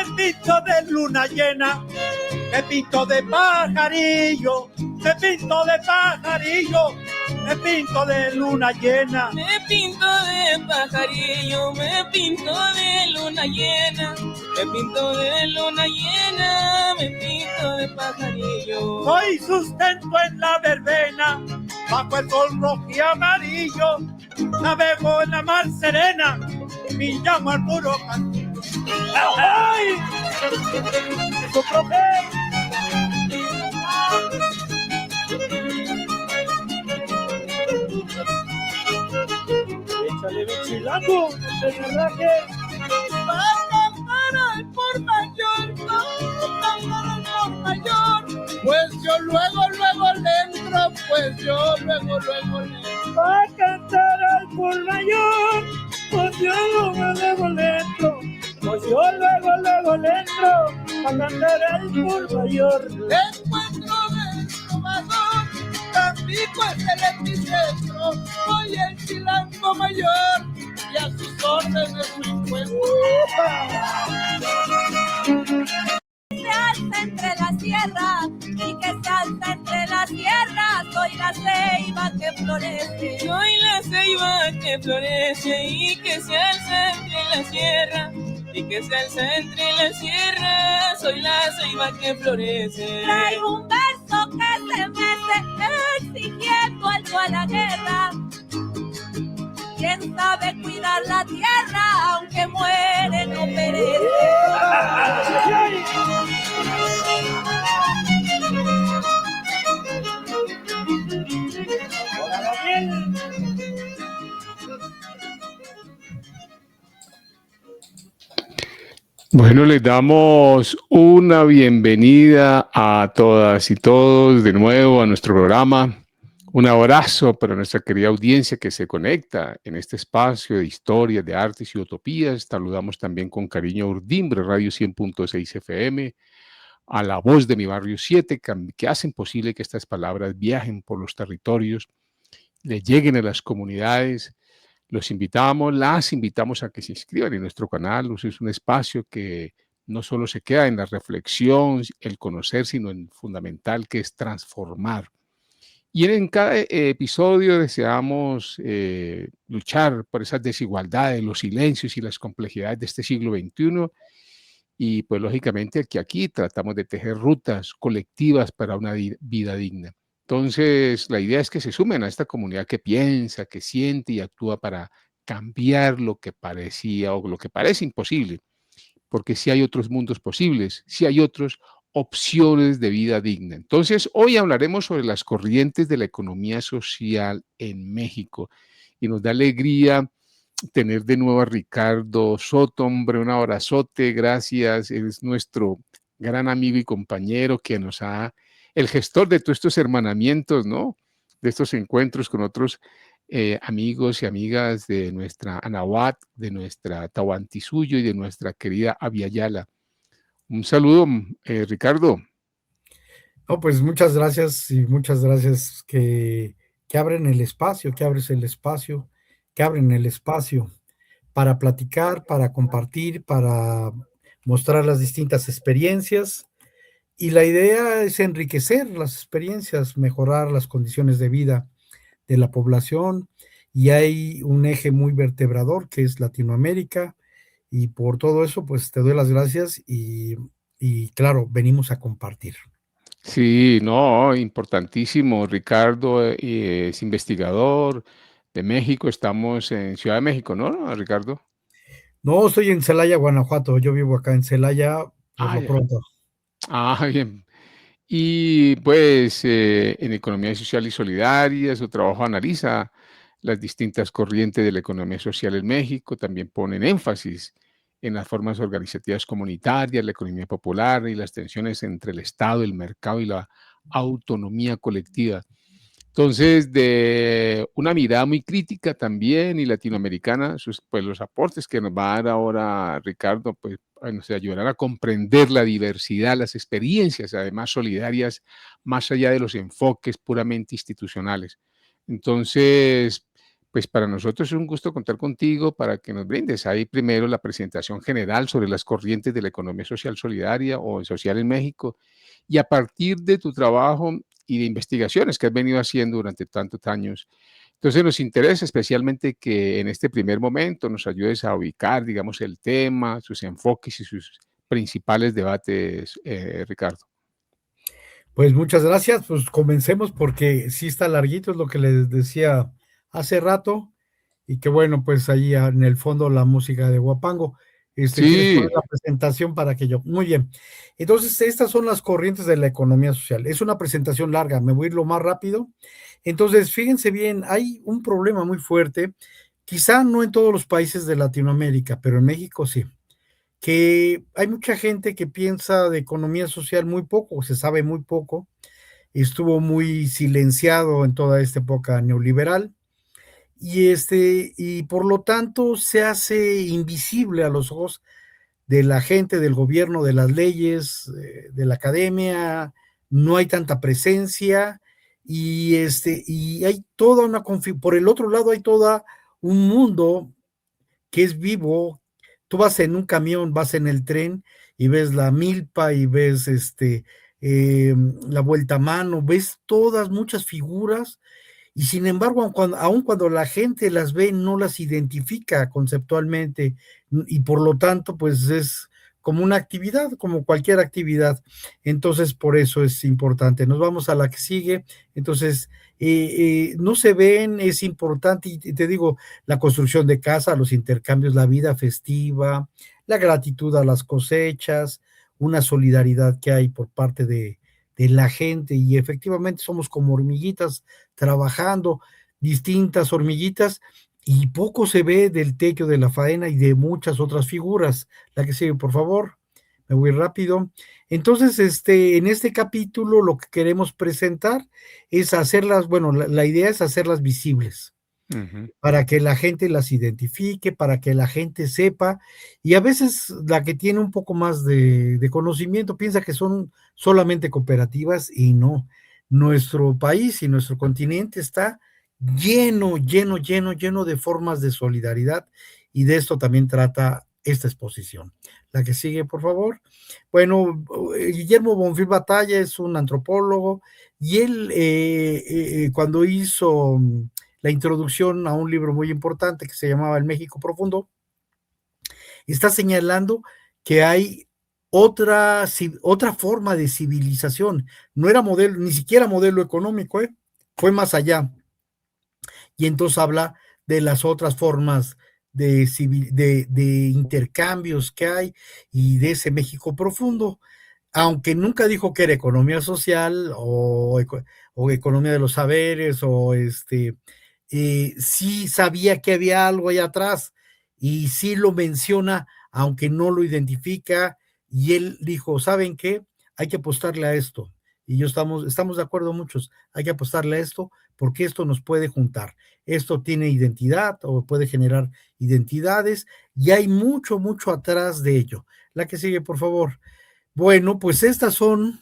me pinto de luna llena, me pinto de pajarillo, me pinto de pajarillo, me pinto de luna llena. Me pinto de pajarillo, me pinto de luna llena, me pinto de luna llena, me pinto de pajarillo. Soy sustento en la verbena, bajo el sol rojo y amarillo, navego en la mar serena, y me llamo Arturo Castillo. ¡Ay! ¡Su profe! Échale bichilango, el cerraje. Va a cantar al por mayor, va a cantar al por mayor. Pues yo luego le entro, pues yo luego le entro. Va a cantar al por mayor, pues yo luego le entro. Pues yo luego le entro a cantar al por mayor. Encuentro del trovador, Tampico es el epicentro, soy el chilango mayor y a sus órdenes me encuentro. Se alza entre la sierra y que se alza entre la sierra, soy la ceiba que florece. Soy la ceiba que florece y que se alza entre la sierra. Y que se alza entre la sierra, soy la ceiba que florece. Traigo un verso que se mece exigiendo algo a la guerra. Quien sabe cuidar la tierra, aunque muere no perece. Bueno, les damos una bienvenida a todas y todos de nuevo a nuestro programa. Un abrazo para nuestra querida audiencia que se conecta en este espacio de historias, de artes y utopías. Saludamos también con cariño a Urdimbre Radio 100.6 FM, a La Voz de mi Barrio 7, que hacen posible que estas palabras viajen por los territorios, le lleguen a las comunidades. Las invitamos a que se inscriban en nuestro canal. Es un espacio que no solo se queda en la reflexión, el conocer, sino en fundamental que es transformar. Y en cada episodio deseamos luchar por esas desigualdades, los silencios y las complejidades de este siglo XXI. Y pues lógicamente que aquí tratamos de tejer rutas colectivas para una vida digna. Entonces, la idea es que se sumen a esta comunidad que piensa, que siente y actúa para cambiar lo que parecía o lo que parece imposible, porque sí hay otros mundos posibles, sí hay otras opciones de vida digna. Entonces, hoy hablaremos sobre las corrientes de la economía social en México y nos da alegría tener de nuevo a Ricardo Soto. Hombre, un abrazote, gracias, es nuestro gran amigo y compañero que nos ha el gestor de todos estos hermanamientos, ¿no? De estos encuentros con otros amigos y amigas de nuestra Anahuat, de nuestra Tahuantinsuyo y de nuestra querida Aviala. Un saludo, Ricardo. No, pues muchas gracias y muchas gracias que abren el espacio, que abres el espacio, que abren el espacio para platicar, para compartir, para mostrar las distintas experiencias. Y la idea es enriquecer las experiencias, mejorar las condiciones de vida de la población, y hay un eje muy vertebrador que es Latinoamérica, y por todo eso pues te doy las gracias y claro, venimos a compartir. Sí, no, importantísimo. Ricardo es investigador de México, estamos en Ciudad de México, ¿no, Ricardo? No, estoy en Celaya, Guanajuato, yo vivo acá en Celaya por lo pronto. Bien. Y pues en Economía Social y Solidaria, su trabajo analiza las distintas corrientes de la economía social en México, también ponen énfasis en las formas organizativas comunitarias, la economía popular y las tensiones entre el Estado, el mercado y la autonomía colectiva. Entonces, de una mirada muy crítica también y latinoamericana, pues los aportes que nos va a dar ahora Ricardo, pues nos ayudarán a comprender la diversidad, las experiencias, además solidarias, más allá de los enfoques puramente institucionales. Entonces, pues para nosotros es un gusto contar contigo para que nos brindes ahí primero la presentación general sobre las corrientes de la economía social solidaria o social en México y a partir de tu trabajo y de investigaciones que has venido haciendo durante tantos años. Entonces nos interesa especialmente que en este primer momento nos ayudes a ubicar, digamos, el tema, sus enfoques y sus principales debates, Ricardo. Pues muchas gracias, pues comencemos porque sí está larguito, es lo que les decía hace rato, y que bueno, pues ahí en el fondo la música de Huapango. ¿Quieres Sí, poner la presentación para que yo? Muy bien. Entonces, estas son las corrientes de la economía social. Es una presentación larga, me voy a ir lo más rápido. Entonces, fíjense bien, hay un problema muy fuerte, quizá no en todos los países de Latinoamérica, pero en México sí, que hay mucha gente que piensa de economía social muy poco, se sabe muy poco, estuvo muy silenciado en toda esta época neoliberal y por lo tanto se hace invisible a los ojos de la gente, del gobierno, de las leyes, de la academia, no hay tanta presencia y hay toda una por el otro lado hay toda un mundo que es vivo. Tú vas en un camión, vas en el tren y ves la milpa y ves la vuelta a mano, ves todas muchas figuras y sin embargo, aun cuando la gente las ve, no las identifica conceptualmente y por lo tanto, pues es como una actividad, como cualquier actividad. Entonces, por eso es importante. Nos vamos a la que sigue. Entonces, no se ven, es importante, y te digo, la construcción de casa, los intercambios, la vida festiva, la gratitud a las cosechas, una solidaridad que hay por parte de la gente, y efectivamente somos como hormiguitas trabajando, distintas hormiguitas, y poco se ve del techo de la faena y de muchas otras figuras. La que sigue, por favor, me voy rápido. Entonces, en este capítulo lo que queremos presentar es hacerlas, bueno, la idea es hacerlas visibles, para que la gente las identifique, para que la gente sepa, y a veces la que tiene un poco más de conocimiento piensa que son solamente cooperativas y no. Nuestro país y nuestro continente está lleno, lleno, lleno, lleno de formas de solidaridad y de esto también trata esta exposición. La que sigue, por favor. Bueno, Guillermo Bonfil Batalla es un antropólogo y él cuando hizo la introducción a un libro muy importante que se llamaba El México Profundo, está señalando que hay otra forma de civilización. No era modelo, ni siquiera modelo económico, fue más allá. Y entonces habla de las otras formas de intercambios que hay y de ese México profundo, aunque nunca dijo que era economía social o economía de los saberes o sí sabía que había algo allá atrás y sí lo menciona, aunque no lo identifica, y él dijo, ¿saben qué? Hay que apostarle a esto, y yo estamos de acuerdo muchos, hay que apostarle a esto, porque esto nos puede juntar, esto tiene identidad, o puede generar identidades, y hay mucho, mucho atrás de ello. La que sigue, por favor. Bueno, pues estas son,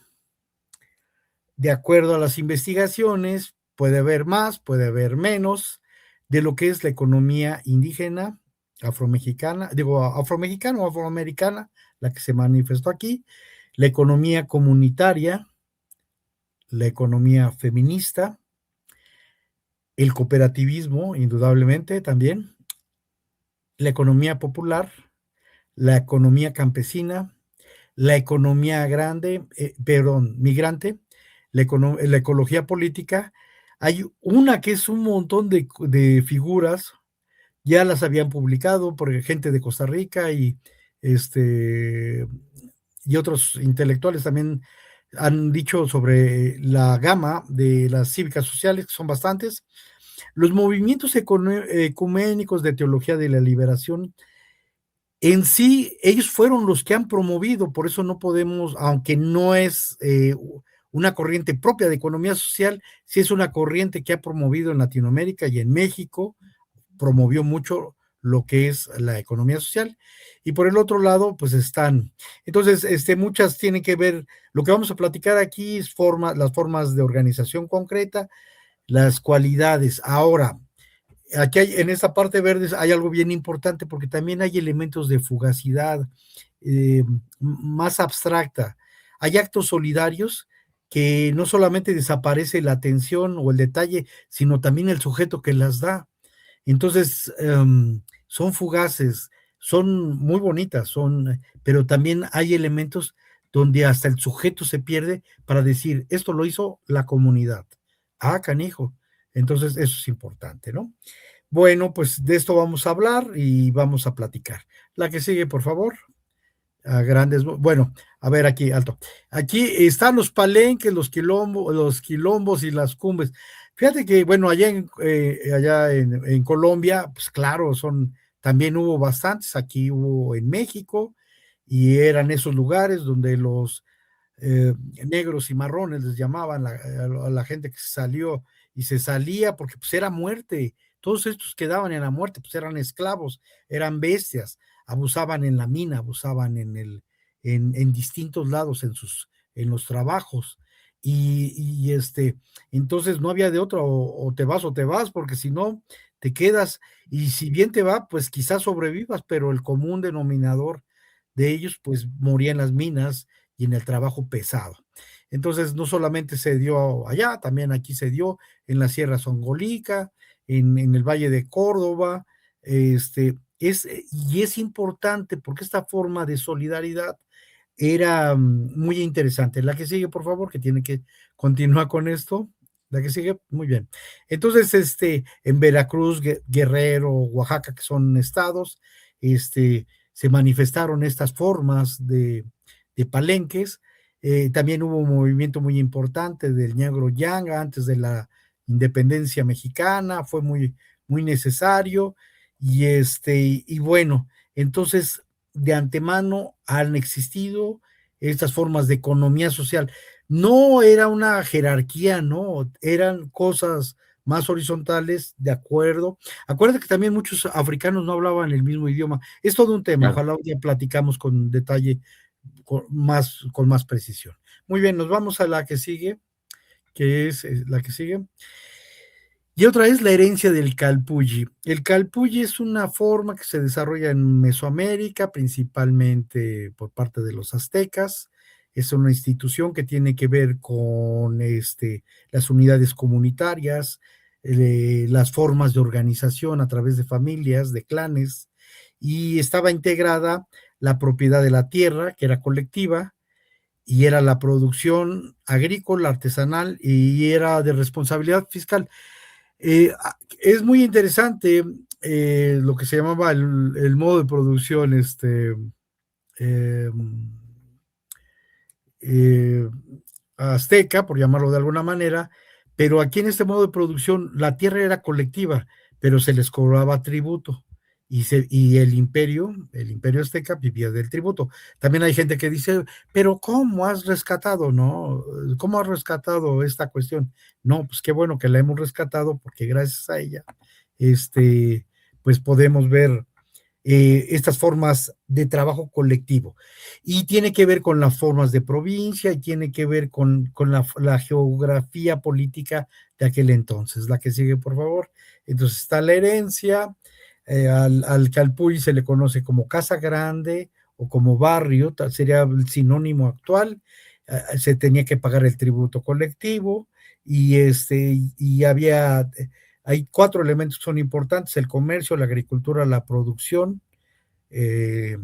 de acuerdo a las investigaciones, puede haber más, puede haber menos, de lo que es la economía indígena, afromexicana o afroamericana, la que se manifestó aquí, la economía comunitaria, la economía feminista, el cooperativismo, indudablemente también, la economía popular, la economía campesina, la economía migrante, la ecología política. Hay una que es un montón de figuras, ya las habían publicado por gente de Costa Rica y otros intelectuales también han dicho sobre la gama de las cívicas sociales, que son bastantes. Los movimientos ecuménicos de teología de la liberación, en sí, ellos fueron los que han promovido, por eso no podemos, aunque no es una corriente propia de economía social, sí es una corriente que ha promovido en Latinoamérica y en México, promovió mucho lo que es la economía social, y por el otro lado, pues están, entonces, muchas tienen que ver, lo que vamos a platicar aquí es las formas de organización concreta, las cualidades. Ahora, aquí en esta parte verde hay algo bien importante porque también hay elementos de fugacidad más abstracta. Hay actos solidarios que no solamente desaparece la atención o el detalle, sino también el sujeto que las da. Entonces, son fugaces, son muy bonitas, pero también hay elementos donde hasta el sujeto se pierde para decir, esto lo hizo la comunidad. Ah, canijo. Entonces, eso es importante, ¿no? Bueno, pues de esto vamos a hablar y vamos a platicar. La que sigue, por favor. A grandes, bueno, a ver aquí, alto. Aquí están los palenques, los quilombos y las cumbres. Fíjate que, bueno, allá en Colombia, pues claro, también hubo bastantes, aquí hubo en México, y eran esos lugares donde los negros y marrones les llamaban a la gente que salió y se salía porque pues era muerte. Todos estos quedaban en la muerte, pues eran esclavos, eran bestias, abusaban en la mina, abusaban en distintos lados en los trabajos. Entonces no había de otra, o te vas, porque si no, te quedas, y si bien te va, pues quizás sobrevivas, pero el común denominador de ellos, pues moría en las minas y en el trabajo pesado. Entonces, no solamente se dio allá, también aquí se dio en la Sierra Songolica, en el Valle de Córdoba, y es importante porque esta forma de solidaridad era muy interesante. La que sigue, por favor, que tiene que continuar con esto. La que sigue, muy bien. Entonces, en Veracruz, Guerrero, Oaxaca, que son estados, se manifestaron estas formas de palenques. También hubo un movimiento muy importante del Negro Yanga antes de la independencia mexicana, fue muy, muy necesario, y bueno, entonces de antemano han existido estas formas de economía social. No era una jerarquía, no, eran cosas más horizontales, de acuerdo. Acuérdate que también muchos africanos no hablaban el mismo idioma. Es todo un tema, Claro. ojalá ya platicamos con detalle, con más precisión. Muy bien, nos vamos a la que sigue, que es la que sigue. Y otra es la herencia del calpulli. El calpulli es una forma que se desarrolla en Mesoamérica, principalmente por parte de los aztecas. Es una institución que tiene que ver con las unidades comunitarias, las formas de organización a través de familias, de clanes, y estaba integrada la propiedad de la tierra, que era colectiva, y era la producción agrícola, artesanal, y era de responsabilidad fiscal. Es muy interesante lo que se llamaba el modo de producción eh, eh, azteca, por llamarlo de alguna manera, pero aquí en este modo de producción la tierra era colectiva, pero se les cobraba tributo. Y el imperio azteca vivía del tributo. También hay gente que dice, pero ¿cómo has rescatado, no? ¿Cómo has rescatado esta cuestión? No, pues qué bueno que la hemos rescatado, porque gracias a ella, pues podemos ver estas formas de trabajo colectivo. Y tiene que ver con las formas de provincia y tiene que ver con la geografía política de aquel entonces. La que sigue, por favor. Entonces está la herencia. Al calpulli se le conoce como casa grande o como barrio, sería el sinónimo actual. Se tenía que pagar el tributo colectivo y hay 4 elementos que son importantes: el comercio, la agricultura, la producción, que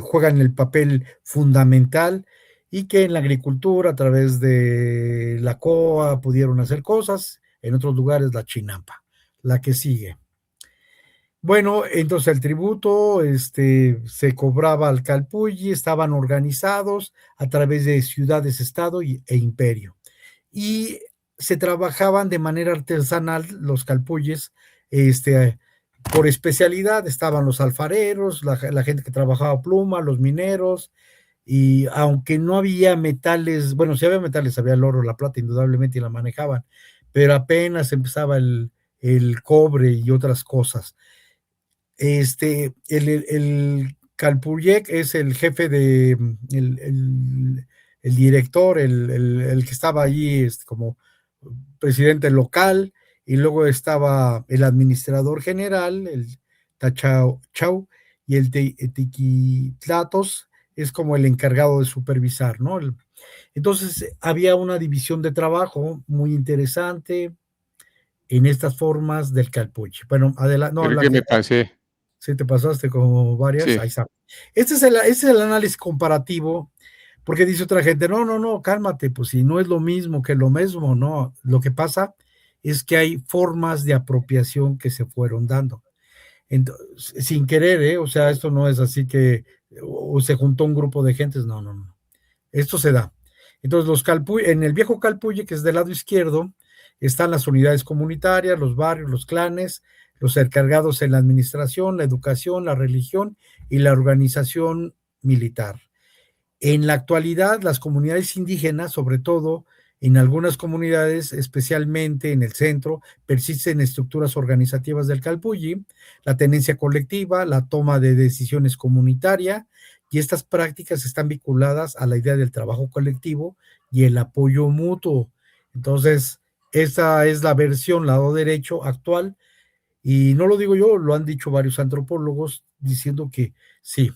juegan el papel fundamental, y que en la agricultura, a través de la COA, pudieron hacer cosas, en otros lugares la chinampa. La que sigue. Bueno, entonces el tributo se cobraba al calpulli, estaban organizados a través de ciudades, estado e imperio. Y se trabajaban de manera artesanal los calpullis, por especialidad. Estaban los alfareros, la gente que trabajaba pluma, los mineros, y aunque no había metales, bueno, sí había metales, había el oro, la plata, indudablemente, y la manejaban, pero apenas empezaba el cobre y otras cosas. El Calpulliec es el jefe el director, el que estaba allí como presidente local, y luego estaba el administrador general, el Tachao Chau, y el Tiquitlatos es como el encargado de supervisar, ¿no? Entonces había una división de trabajo muy interesante en estas formas del calpuche. Bueno, adelante, no, Creo la que que me pasé. sí te pasaste como varias, Sí, ahí está. Este es el análisis comparativo, porque dice otra gente, no, no, no, cálmate, pues si no es lo mismo que lo mismo, no. Lo que pasa es que hay formas de apropiación que se fueron dando. Entonces, sin querer, ¿eh? O sea, esto no es así que o se juntó un grupo de gentes, no, no, no. Esto se da. Entonces, en el viejo Calpuye, que es del lado izquierdo, están las unidades comunitarias, los barrios, los clanes, los encargados en la administración, la educación, la religión y la organización militar. En la actualidad, las comunidades indígenas, sobre todo en algunas comunidades, especialmente en el centro, persisten estructuras organizativas del Calpulli, la tenencia colectiva, la toma de decisiones comunitaria, y estas prácticas están vinculadas a la idea del trabajo colectivo y el apoyo mutuo. Entonces, esta es la versión, lado derecho, actual, y no lo digo yo, lo han dicho varios antropólogos diciendo que sí,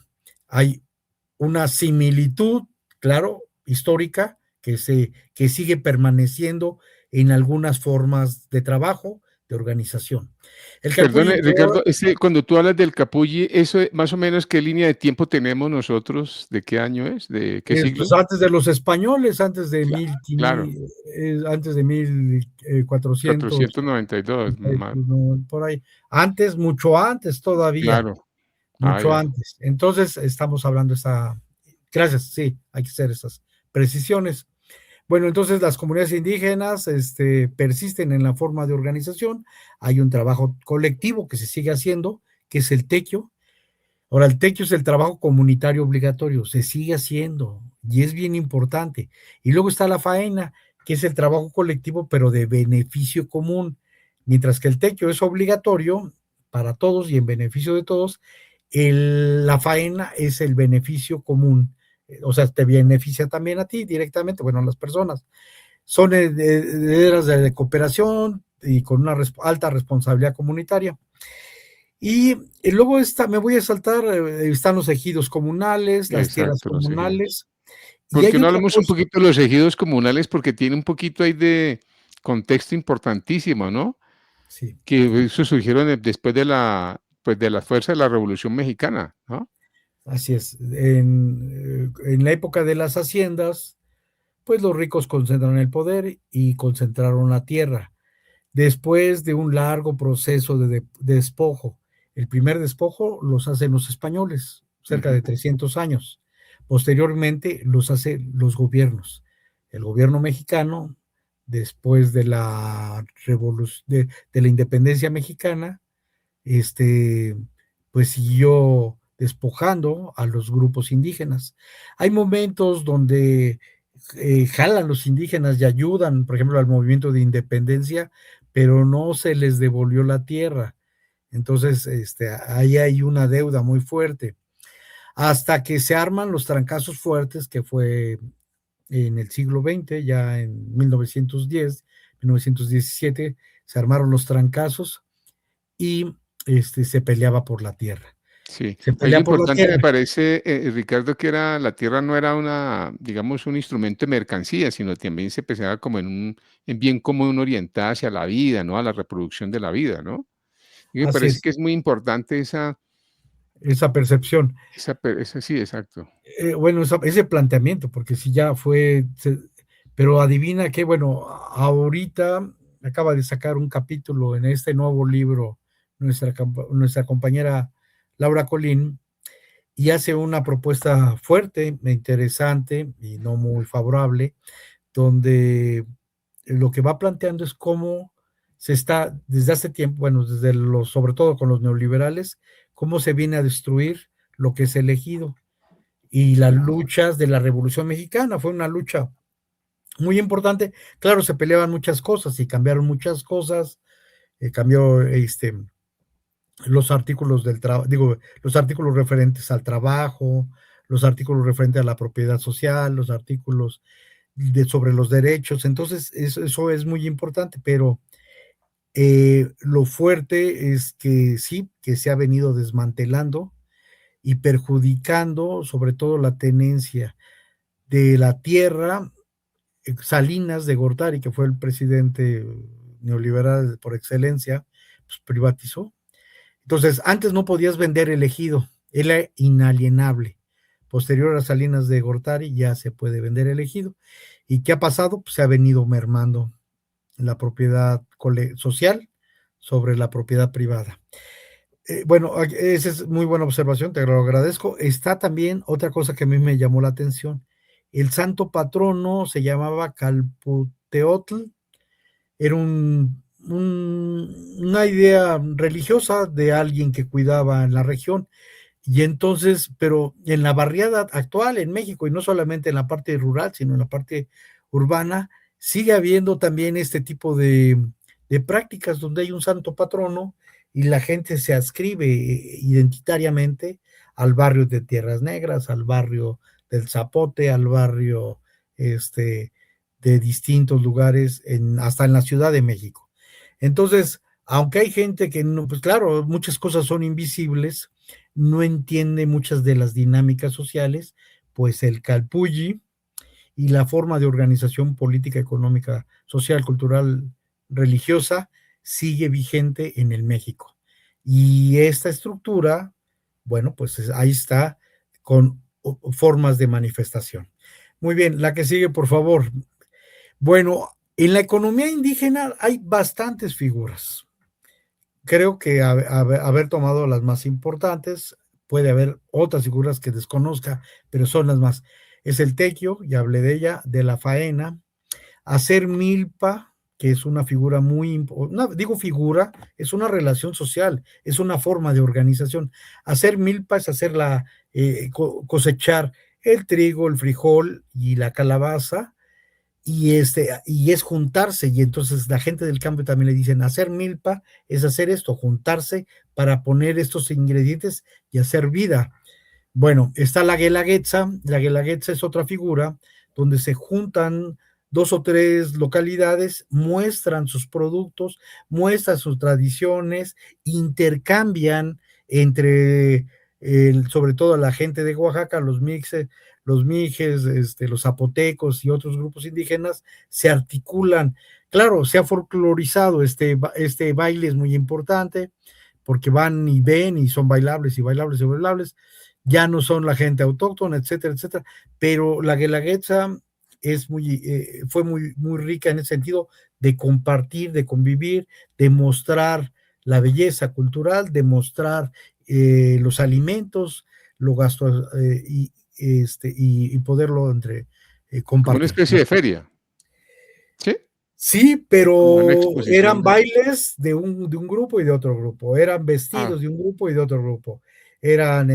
hay una similitud, claro, histórica, que sigue permaneciendo en algunas formas de trabajo, de organización. El capullo, perdone, Ricardo, cuando tú hablas del capulli, ¿eso más o menos qué línea de tiempo tenemos nosotros? ¿De qué año es? ¿De qué pues siglo? antes de los españoles, Claro, antes de 1400, 492, por ahí, antes, mucho antes todavía, claro. Ah, mucho ya. antes. Entonces, estamos hablando gracias, sí, hay que hacer esas precisiones. Bueno, entonces las comunidades indígenas persisten en la forma de organización. Hay un trabajo colectivo que se sigue haciendo, que es el tequio. Ahora, el tequio es el trabajo comunitario obligatorio, se sigue haciendo y es bien importante. Y luego está la faena, que es el trabajo colectivo, pero de beneficio común. Mientras que el tequio es obligatorio para todos y en beneficio de todos, la faena es el beneficio común. O sea, te beneficia también a ti directamente, bueno, a las personas. Son herederas de cooperación y con una alta responsabilidad comunitaria. Y luego me voy a saltar, están los ejidos comunales, las tierras Exacto, los ejidos. comunales, y ¿Por qué hay no otra hablamos un cosa, poquito de los ejidos comunales? Porque tiene un poquito ahí de contexto importantísimo, ¿no? sí, Que eso surgieron después de pues de la fuerza de la Revolución Mexicana, ¿no? así es. En la época de las haciendas, pues los ricos concentraron el poder y concentraron la tierra. Después de un largo proceso de despojo, el primer despojo los hacen los españoles, cerca Ujú. de 300 años. Posteriormente los hacen los gobiernos. El gobierno mexicano, después de la de la independencia mexicana, pues siguió despojando a los grupos indígenas. Hay momentos donde jalan los indígenas y ayudan, por ejemplo, al movimiento de independencia, pero no se les devolvió la tierra. Entonces, ahí hay una deuda muy fuerte. Hasta que se arman los trancazos fuertes, que fue en el siglo XX, ya en 1910, 1917, se armaron los trancazos y se peleaba por la tierra. Sí, Se ahí lo pelea por la importante me tierra. parece, Ricardo, que la tierra no era digamos, un instrumento de mercancía, sino también se pensaba como en bien común orientada hacia la vida, ¿no? A la reproducción de la vida, ¿no? Y me Así parece es, que es muy importante esa percepción. esa sí, exacto. Bueno, ese planteamiento, porque si ya pero adivina que, bueno, ahorita acaba de sacar un capítulo en este nuevo libro nuestra compañera Laura Colín, y hace una propuesta fuerte, interesante y no muy favorable, donde lo que va planteando es cómo se está, desde hace tiempo, bueno, sobre todo con los neoliberales, cómo se viene a destruir lo que es elegido. Y las luchas de la Revolución Mexicana fue una lucha muy importante. Claro, se peleaban muchas cosas y cambiaron muchas cosas. Cambió los artículos los artículos referentes al trabajo, los artículos referentes a la propiedad social, los artículos sobre los derechos. Entonces, eso es muy importante, pero Lo fuerte es que sí, que se ha venido desmantelando y perjudicando sobre todo la tenencia de la tierra. Salinas de Gortari, que fue el presidente neoliberal por excelencia, pues privatizó. Entonces, antes no podías vender el ejido, era inalienable. Posterior a Salinas de Gortari ya se puede vender el ejido. ¿Y qué ha pasado? Pues se ha venido mermando la propiedad social sobre la propiedad privada. Bueno, esa es muy buena observación, te lo agradezco. Está también otra cosa que a mí me llamó la atención. El santo patrono se llamaba Calputeotl, era una idea religiosa de alguien que cuidaba en la región. Y entonces, pero en la barriada actual en México, y no solamente en la parte rural, sino en la parte urbana, sigue habiendo también este tipo de prácticas donde hay un santo patrono y la gente se adscribe identitariamente al barrio de Tierras Negras, al barrio del Zapote, al barrio de distintos lugares, hasta en la Ciudad de México. Entonces, aunque hay gente que no, pues claro, muchas cosas son invisibles, no entiende muchas de las dinámicas sociales, pues el calpulli y la forma de organización política, económica, social, cultural, religiosa sigue vigente en el México. Y esta estructura, bueno, pues ahí está con formas de manifestación. Muy bien, la que sigue, por favor. Bueno, en la economía indígena hay bastantes figuras. Creo que haber tomado las más importantes, puede haber otras figuras que desconozca, pero son las más. Es el tequio, ya hablé de ella, de la faena, hacer milpa, que es una figura muy importante, digo figura, es una relación social, es una forma de organización. Hacer milpa es cosechar el trigo, el frijol y la calabaza, y es juntarse, y entonces la gente del campo también le dicen, hacer milpa es hacer esto, juntarse para poner estos ingredientes y hacer vida. Bueno, está la Guelaguetza es otra figura donde se juntan 2 o 3 localidades, muestran sus productos, muestran sus tradiciones, intercambian entre, sobre todo la gente de Oaxaca, los mijes, los zapotecos y otros grupos indígenas, se articulan. Claro, se ha folclorizado, este baile es muy importante, porque van y ven y son bailables y bailables y bailables, ya no son la gente autóctona, etcétera, etcétera, pero la Guelaguetza fue muy, muy rica en el sentido de compartir, de convivir, de mostrar la belleza cultural, de mostrar los alimentos, lo gasto y poderlo compartir. Como una especie de feria. ¿Sí? Sí, pero eran bailes de un grupo y de otro grupo, eran vestidos de un grupo y de otro grupo, eran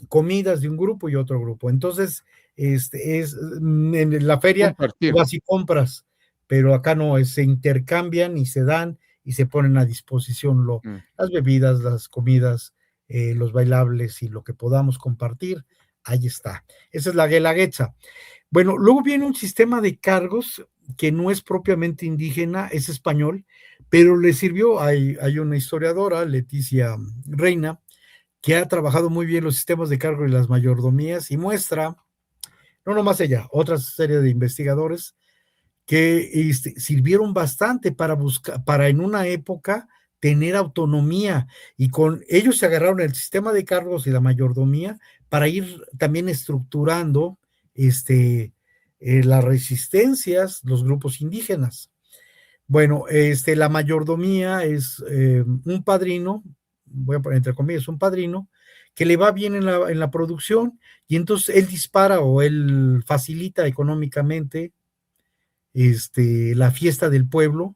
comidas de un grupo y otro grupo. Entonces, en la feria vas y compras, pero acá no, se intercambian y se dan y se ponen a disposición las bebidas, las comidas, los bailables y lo que podamos compartir, ahí está. Esa es la Guelaguetza. Bueno, luego viene un sistema de cargos que no es propiamente indígena, es español, pero le sirvió, hay una historiadora, Leticia Reina, que ha trabajado muy bien los sistemas de cargo y las mayordomías y muestra, no nomás ella, otra serie de investigadores que sirvieron bastante para en una época tener autonomía, y con ellos se agarraron el sistema de cargos y la mayordomía para ir también estructurando las resistencias, los grupos indígenas. Bueno, la mayordomía es un padrino, voy a poner entre comillas, un padrino, que le va bien en la producción, y entonces él dispara o él facilita económicamente la fiesta del pueblo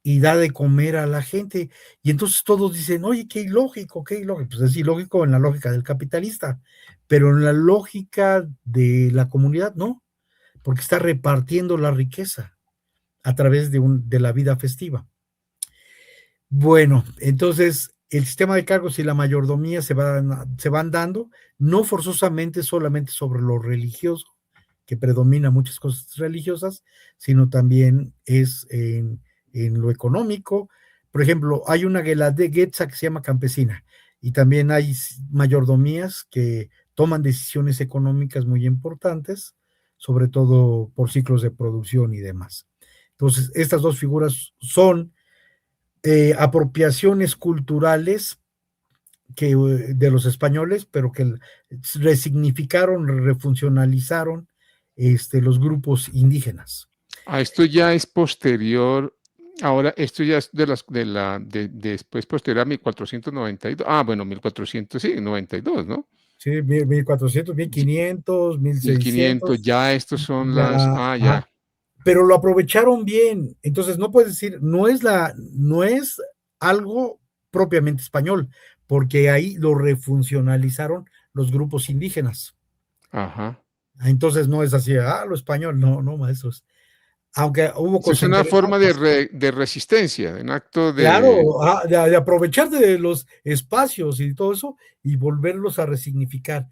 y da de comer a la gente. Y entonces todos dicen, oye, qué ilógico. Pues es ilógico en la lógica del capitalista, pero en la lógica de la comunidad, no, porque está repartiendo la riqueza a través de la vida festiva. Bueno, entonces el sistema de cargos y la mayordomía se van dando, no forzosamente solamente sobre lo religioso, que predomina muchas cosas religiosas, sino también es en en lo económico. Por ejemplo, hay una guelaguetza que se llama campesina, y también hay mayordomías que toman decisiones económicas muy importantes, sobre todo por ciclos de producción y demás. Entonces, estas dos figuras son apropiaciones culturales de los españoles, pero que resignificaron, refuncionalizaron los grupos indígenas. Esto ya es posterior. Ahora, esto ya es después posterior a 1492. Bueno, 1400, sí, 92, ¿no? Sí, 1400, 1500, 1500, 1600, ya estos son las, ya, ya. pero lo aprovecharon bien. Entonces, no puedes decir, no es algo propiamente español, porque ahí lo refuncionalizaron los grupos indígenas. Ajá. Entonces, no es así, lo español, no, maestros. Aunque hubo Eso es cosas una forma de interesantes. resistencia, un acto de... Claro, de aprovechar de los espacios y todo eso y volverlos a resignificar.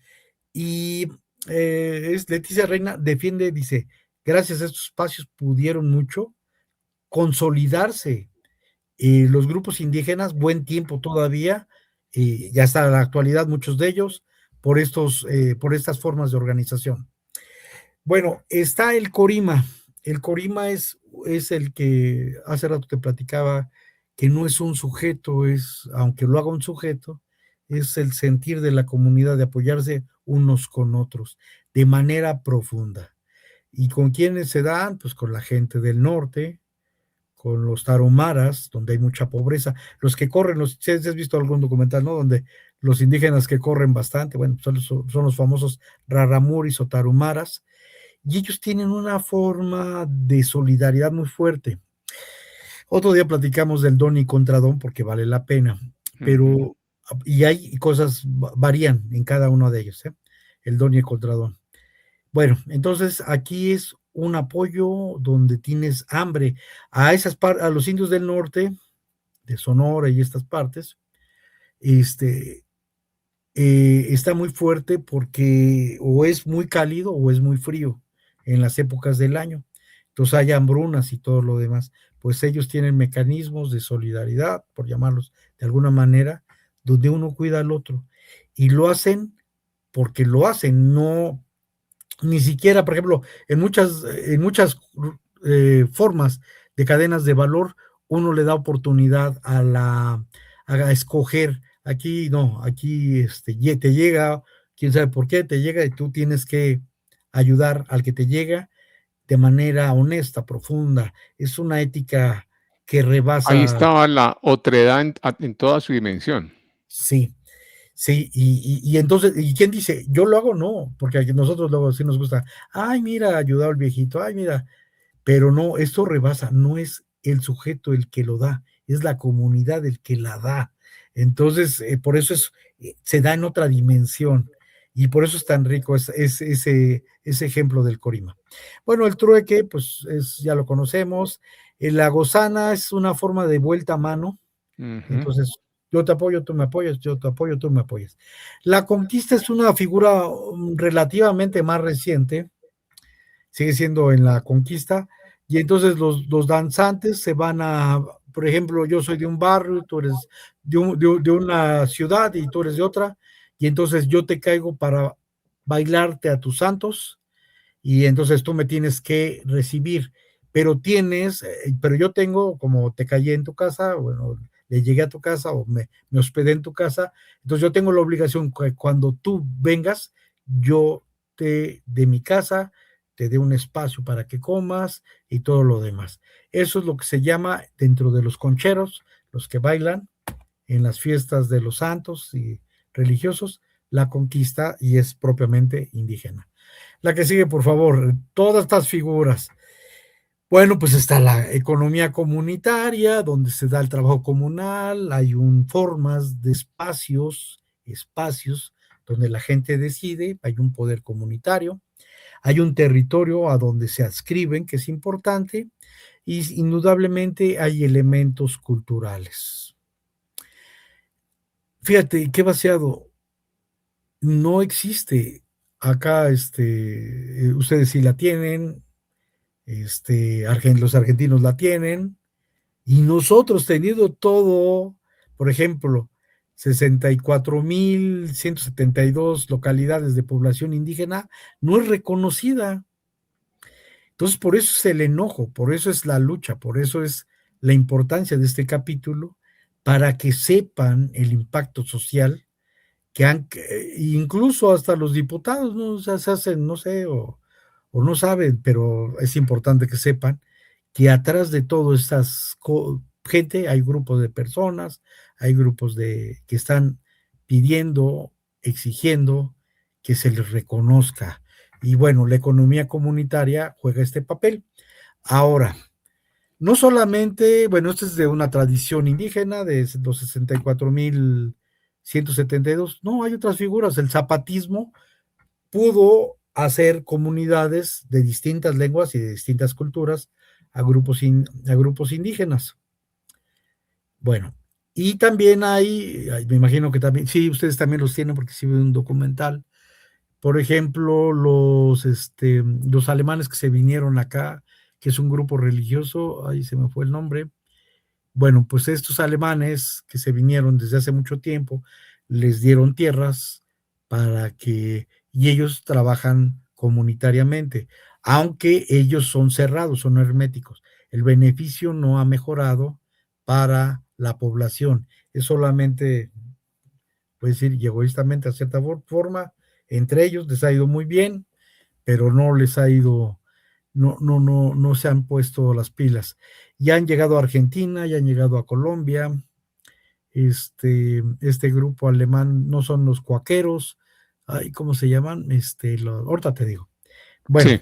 Y Leticia Reina defiende, dice, gracias a estos espacios pudieron mucho consolidarse los grupos indígenas, buen tiempo todavía, ya hasta la actualidad muchos de ellos, por estas formas de organización. Bueno, está el Corima. El Corima es el que hace rato te platicaba, que no es un sujeto, aunque lo haga un sujeto, es el sentir de la comunidad de apoyarse unos con otros de manera profunda. ¿Y con quiénes se dan? Pues con la gente del norte, con los tarahumaras, donde hay mucha pobreza. Los que corren, si has visto algún documental, ¿no? Donde los indígenas que corren bastante, bueno, son los famosos raramuris o tarahumaras, y ellos tienen una forma de solidaridad muy fuerte. Otro día platicamos del don y contradón porque vale la pena, pero y hay cosas varían en cada uno de ellos, el don y el contradón. Bueno, entonces aquí es un apoyo donde tienes hambre a los indios del norte, de Sonora y estas partes, está muy fuerte porque o es muy cálido o es muy frío en las épocas del año. Entonces hay hambrunas y todo lo demás. Pues ellos tienen mecanismos de solidaridad, por llamarlos de alguna manera, donde uno cuida al otro. Y lo hacen porque lo hacen, no, ni siquiera, por ejemplo, en muchas formas de cadenas de valor, uno le da oportunidad a escoger. Aquí no, aquí te llega, quién sabe por qué te llega, y tú tienes que ayudar al que te llega de manera honesta, profunda. Es una ética que Ahí rebasa. estaba la otredad en toda su dimensión. Sí, sí, y entonces, ¿y quién dice? Yo lo hago, no, porque a nosotros luego sí nos gusta, ay, mira, ayudado al viejito, ay, mira, pero no, esto rebasa, no es el sujeto el que lo da, es la comunidad el que la da. Entonces, por eso se da en otra dimensión, y por eso es tan rico ese ejemplo del Corima. Bueno, el trueque, pues ya lo conocemos. La gozana es una forma de vuelta a mano. Entonces, yo te apoyo, tú me apoyas, yo te apoyo, tú me apoyas. La conquista es una figura relativamente más reciente, sigue siendo en la conquista, y entonces los danzantes se van por ejemplo, yo soy de un barrio, tú eres de una ciudad y tú eres de otra, y entonces yo te caigo para bailarte a tus santos, y entonces tú me tienes que recibir, pero yo tengo, como te caí en tu casa, bueno, le llegué a tu casa o me hospedé en tu casa, entonces yo tengo la obligación que cuando tú vengas, yo de mi casa te dé un espacio para que comas y todo lo demás. Eso es lo que se llama dentro de los concheros, los que bailan en las fiestas de los santos y religiosos, la conquista, y es propiamente indígena. La que sigue, por favor, todas estas figuras. Bueno, pues está la economía comunitaria, donde se da el trabajo comunal, hay formas de espacios donde la gente decide, hay un poder comunitario, hay un territorio a donde se adscriben, que es importante, y indudablemente hay elementos culturales. Fíjate, qué vaciado, no existe acá, ustedes sí la tienen, los argentinos la tienen, Y nosotros teniendo todo, por ejemplo, 64,172 localidades de población indígena, no es reconocida. Entonces, por eso es el enojo, por eso es la lucha, por eso es la importancia de este capítulo, para que sepan el impacto social incluso hasta los diputados, ¿no? O sea, se hacen, no sé, o no saben, pero es importante que sepan que atrás de todo estas gente hay grupos de personas, hay grupos que están pidiendo, exigiendo que se les reconozca. Y bueno, la economía comunitaria juega este papel. Ahora, no solamente, bueno, esto es de una tradición indígena de los 64,172, no, hay otras figuras. El zapatismo pudo hacer comunidades de distintas lenguas y de distintas culturas a grupos indígenas. Bueno, y también me imagino que también, sí, ustedes también los tienen porque sí ven un documental. Por ejemplo, los alemanes que se vinieron acá, que es un grupo religioso, ahí se me fue el nombre. Bueno, pues estos alemanes que se vinieron desde hace mucho tiempo, les dieron tierras y ellos trabajan comunitariamente, aunque ellos son cerrados, son herméticos. El beneficio no ha mejorado para la población, es solamente, puede decir, y egoístamente a cierta forma, entre ellos les ha ido muy bien, pero no les ha ido, no se han puesto las pilas. Ya han llegado a Argentina, ya han llegado a Colombia. Este grupo alemán no son los cuaqueros, ¿cómo se llaman? Ahorita te digo. Bueno, Sí,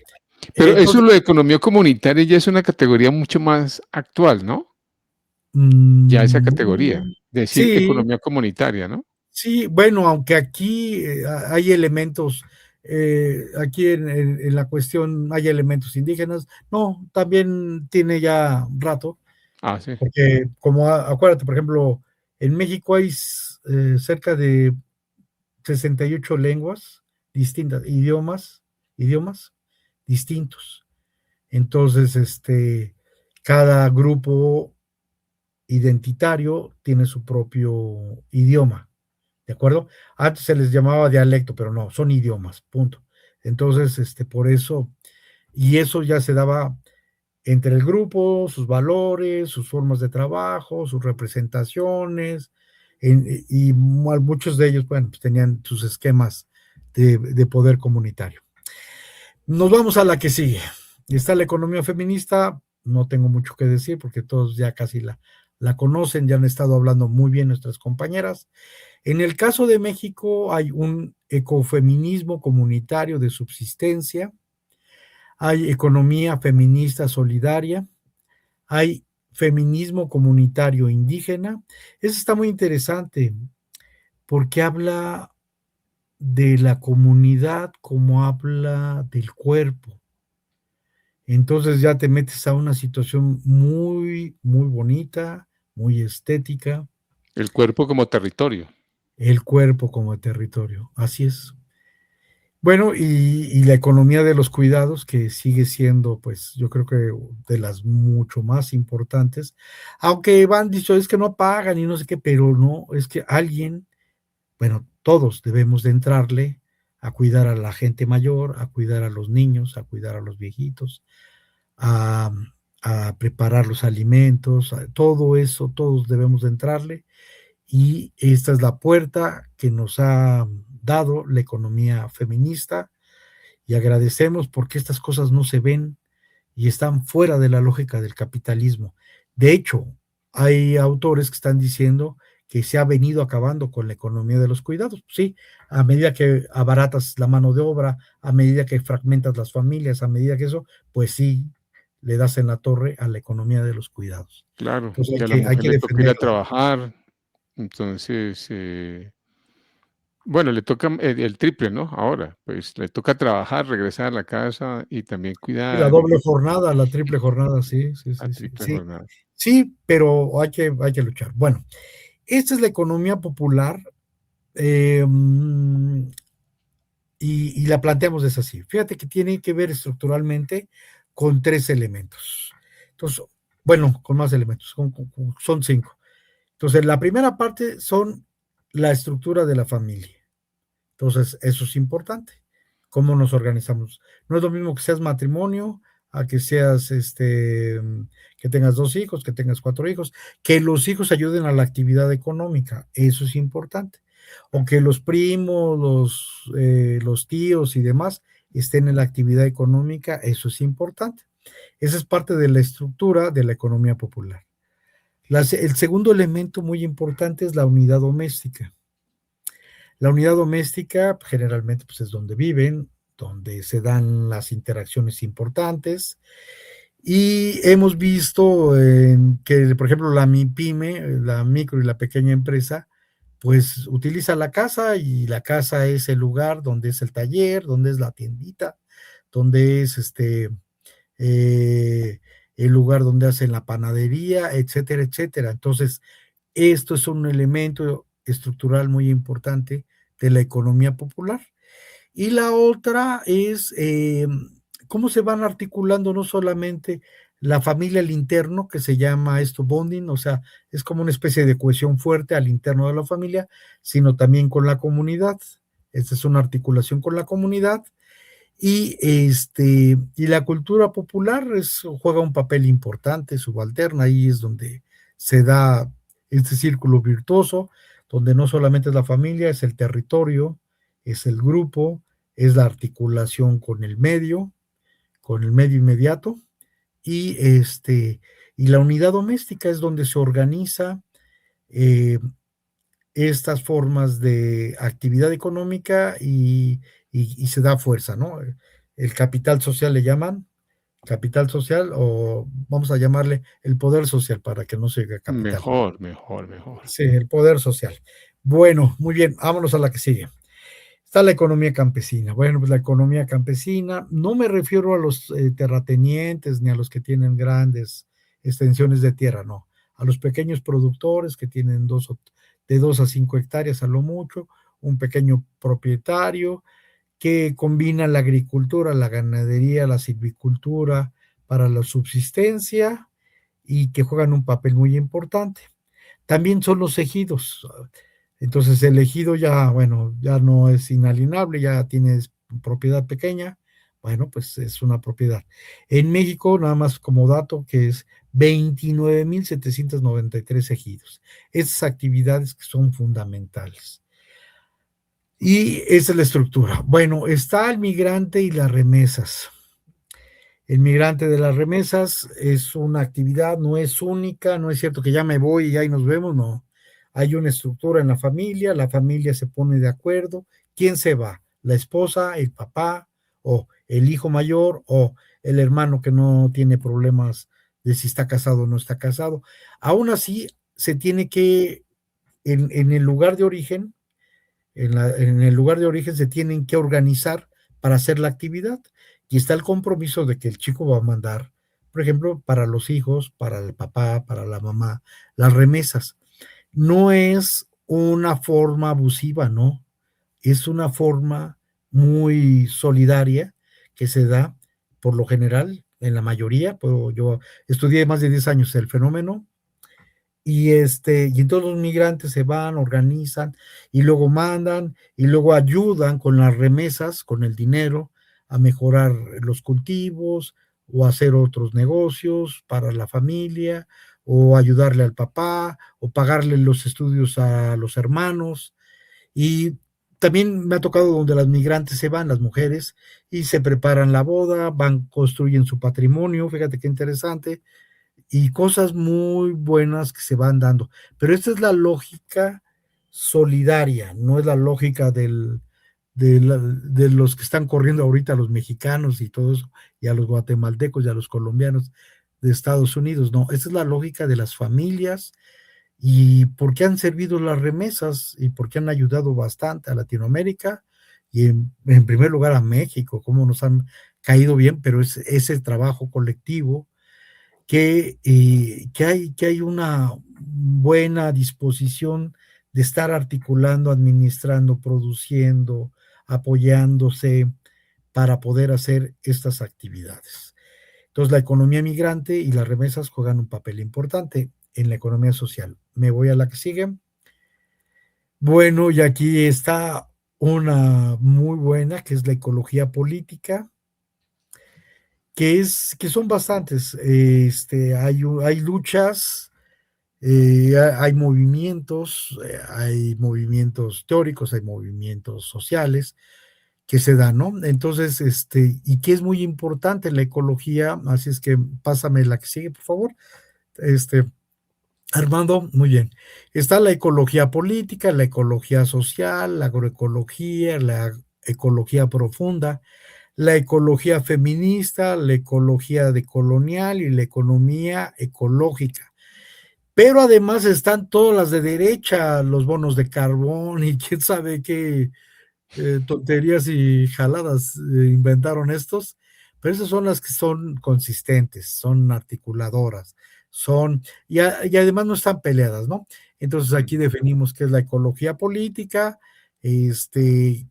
pero eso lo de economía comunitaria ya es una categoría mucho más actual, ¿no? Ya esa categoría, decir sí, economía comunitaria, ¿no? sí, bueno, aunque aquí hay elementos, aquí en la cuestión hay elementos indígenas, no, también tiene ya rato, Ah, sí. porque acuérdate, por ejemplo, en México hay cerca de 68 lenguas distintas, idiomas distintos. Entonces, cada grupo identitario tiene su propio idioma, ¿de acuerdo? Antes se les llamaba dialecto, pero no, son idiomas, punto. Entonces, por eso, y eso ya se daba entre el grupo, sus valores, sus formas de trabajo, sus representaciones, y muchos de ellos, bueno, pues tenían sus esquemas de poder comunitario. Nos vamos a la que sigue. Está la economía feminista, no tengo mucho que decir porque todos ya casi la conocen, ya han estado hablando muy bien nuestras compañeras. En el caso de México hay un ecofeminismo comunitario de subsistencia, hay economía feminista solidaria, hay feminismo comunitario indígena. Eso está muy interesante porque habla de la comunidad como habla del cuerpo. Entonces ya te metes a una situación muy, muy bonita, muy estética. El cuerpo como territorio. El cuerpo como territorio, así es. Bueno, y la economía de los cuidados, que sigue siendo, pues, yo creo que de las mucho más importantes, aunque van dicho, es que no pagan y no sé qué, pero no, es que alguien, bueno, todos debemos de entrarle a cuidar a la gente mayor, a cuidar a los niños, a cuidar a los viejitos, a, a preparar los alimentos, todo eso, todos debemos de entrarle, y esta es la puerta que nos ha dado la economía feminista, y agradecemos porque estas cosas no se ven y están fuera de la lógica del capitalismo. De hecho, hay autores que están diciendo que se ha venido acabando con la economía de los cuidados. Sí, a medida que abaratas la mano de obra, a medida que fragmentas las familias, a medida que eso, pues sí, le das en la torre a la economía de los cuidados. Claro, Entonces que a la hay mujer que le toca ir a defenderla. trabajar, entonces, bueno, le toca el triple, ¿no? Ahora, pues le toca trabajar, regresar a la casa y también Y la cuidar doble jornada, la triple jornada, sí, sí, a sí, sí, triple sí. jornada. Sí, pero hay que luchar. Bueno, esta es la economía popular, eh, y la planteamos es así. Fíjate que tiene que ver estructuralmente con tres elementos. Entonces, Bueno, con más elementos, son 5. Entonces, la primera parte son la estructura de la familia. Entonces, eso es importante. ¿Cómo nos organizamos? No es lo mismo que seas matrimonio, a que seas, que tengas 2 hijos, que tengas 4 hijos, que los hijos ayuden a la actividad económica, eso es importante. O que los primos, los tíos y demás estén en la actividad económica, eso es importante. Esa es parte de la estructura de la economía popular. El segundo elemento muy importante es la unidad doméstica. La unidad doméstica generalmente pues, es donde viven, donde se dan las interacciones importantes. Y hemos visto que, por ejemplo, la MIPYME, la micro y la pequeña empresa, pues utiliza la casa, y la casa es el lugar donde es el taller, donde es la tiendita, donde es el lugar donde hacen la panadería, etcétera, etcétera. Entonces, esto es un elemento estructural muy importante de la economía popular. Y la otra es cómo se van articulando no solamente la familia al interno, que se llama esto bonding, o sea, es como una especie de cohesión fuerte al interno de la familia, sino también con la comunidad. Esta es una articulación con la comunidad. Y la cultura popular juega un papel importante, subalterna, ahí es donde se da este círculo virtuoso, donde no solamente es la familia, es el territorio, es el grupo, es la articulación con el medio inmediato, y la unidad doméstica es donde se organiza estas formas de actividad económica y se da fuerza, ¿no? El capital social le llaman, capital social, o vamos a llamarle el poder social para que no se diga capital. Mejor, mejor, mejor. Sí, el poder social. Bueno, muy bien, vámonos a la que sigue. Está la economía campesina. Bueno, pues la economía campesina, no me refiero a los terratenientes ni a los que tienen grandes extensiones de tierra, no. A los pequeños productores que tienen de 2 a 5 hectáreas a lo mucho, un pequeño propietario que combina la agricultura, la ganadería, la silvicultura para la subsistencia, y que juegan un papel muy importante. También son los ejidos. Entonces el ejido ya, bueno, ya no es inalienable, ya tienes propiedad pequeña, bueno, pues es una propiedad. En México, nada más como dato, que es 29,793 ejidos. Esas actividades que son fundamentales. Y esa es la estructura. Bueno, está el migrante y las remesas. El migrante de las remesas es una actividad, no es única, no es cierto que ya me voy y ahí nos vemos, no. Hay una estructura en la familia se pone de acuerdo. ¿Quién se va? ¿La esposa, el papá, o el hijo mayor, o el hermano que no tiene problemas de si está casado o no está casado? Aún así, se tiene que, en el lugar de origen, en el lugar de origen se tienen que organizar para hacer la actividad, y está el compromiso de que el chico va a mandar, por ejemplo, para los hijos, para el papá, para la mamá, las remesas. No es una forma abusiva, no, es una forma muy solidaria que se da por lo general en la mayoría. Yo estudié más de 10 años el fenómeno, y entonces los migrantes se van, organizan, y luego mandan, y luego ayudan con las remesas, con el dinero, a mejorar los cultivos, o hacer otros negocios para la familia, o ayudarle al papá, o pagarle los estudios a los hermanos. Y también me ha tocado donde las migrantes se van, las mujeres, y se preparan la boda, van, construyen su patrimonio, fíjate qué interesante, y cosas muy buenas que se van dando. Pero esta es la lógica solidaria, no es la lógica de los que están corriendo ahorita, los mexicanos y todo eso, y a los guatemaltecos y a los colombianos de Estados Unidos. No, esa es la lógica de las familias, y por qué han servido las remesas y por qué han ayudado bastante a Latinoamérica, y en primer lugar a México, cómo nos han caído bien, pero es ese trabajo colectivo que hay una buena disposición de estar articulando, administrando, produciendo, apoyándose para poder hacer estas actividades. Entonces, la economía migrante y las remesas juegan un papel importante en la economía social. Me voy a la que sigue. Bueno, y aquí está una muy buena, que es la ecología política, que son bastantes. Hay luchas, hay movimientos teóricos, hay movimientos sociales que se dan, ¿no? Entonces, y que es muy importante la ecología, así es que pásame la que sigue, por favor. Armando, muy bien. Está la ecología política, la ecología social, la agroecología, la ecología profunda, la ecología feminista, la ecología decolonial y la economía ecológica. Pero además están todas las de derecha, los bonos de carbón y quién sabe qué tonterías y jaladas inventaron estos, pero esas son las que son consistentes, son articuladoras, y además no están peleadas, ¿no? Entonces aquí definimos qué es la ecología política,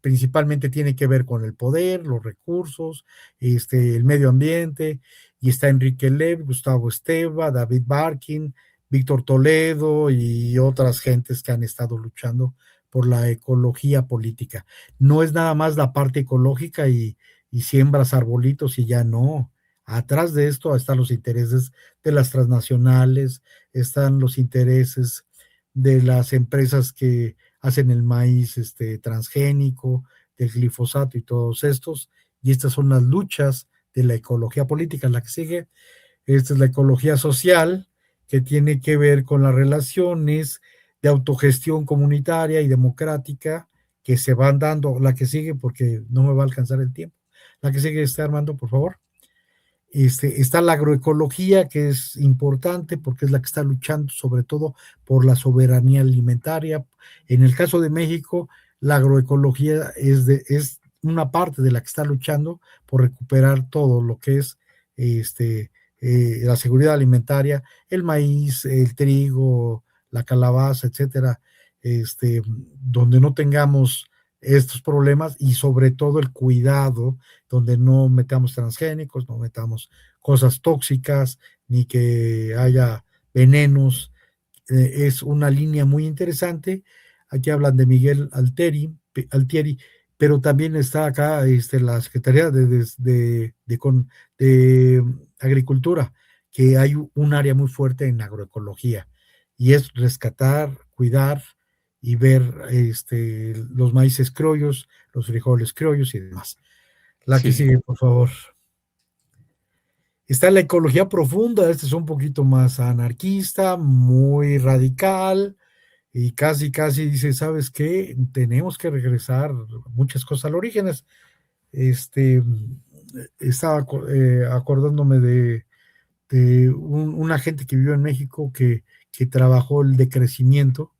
principalmente tiene que ver con el poder, los recursos, el medio ambiente, y está Enrique Lev, Gustavo Esteva, David Barkin, Víctor Toledo y otras gentes que han estado luchando por la ecología política. No es nada más la parte ecológica y siembras arbolitos y ya no. Atrás de esto están los intereses de las transnacionales, están los intereses de las empresas que hacen el maíz transgénico, del glifosato y todos estos, y estas son las luchas de la ecología política. La que sigue, esta es la ecología social, que tiene que ver con las relaciones de autogestión comunitaria y democrática que se van dando. La que sigue, porque no me va a alcanzar el tiempo. La que sigue está, Armando, por favor. Está la agroecología, que es importante porque es la que está luchando sobre todo por la soberanía alimentaria. En el caso de México, la agroecología es una parte de la que está luchando por recuperar todo lo que es la seguridad alimentaria, el maíz, el trigo, la calabaza, etcétera, donde no tengamos estos problemas y sobre todo el cuidado, donde no metamos transgénicos, no metamos cosas tóxicas, ni que haya venenos. Es una línea muy interesante. Aquí hablan de Miguel Altieri, pero también está acá la Secretaría de Agricultura, que hay un área muy fuerte en agroecología, y es rescatar, cuidar y ver los maíces criollos, los frijoles criollos y demás. La que sigue, por favor. Está la ecología profunda, este es un poquito más anarquista, muy radical, y casi dice, ¿sabes qué? Tenemos que regresar muchas cosas al origen. Estaba acordándome de una gente que vivió en México que trabajó el decrecimiento,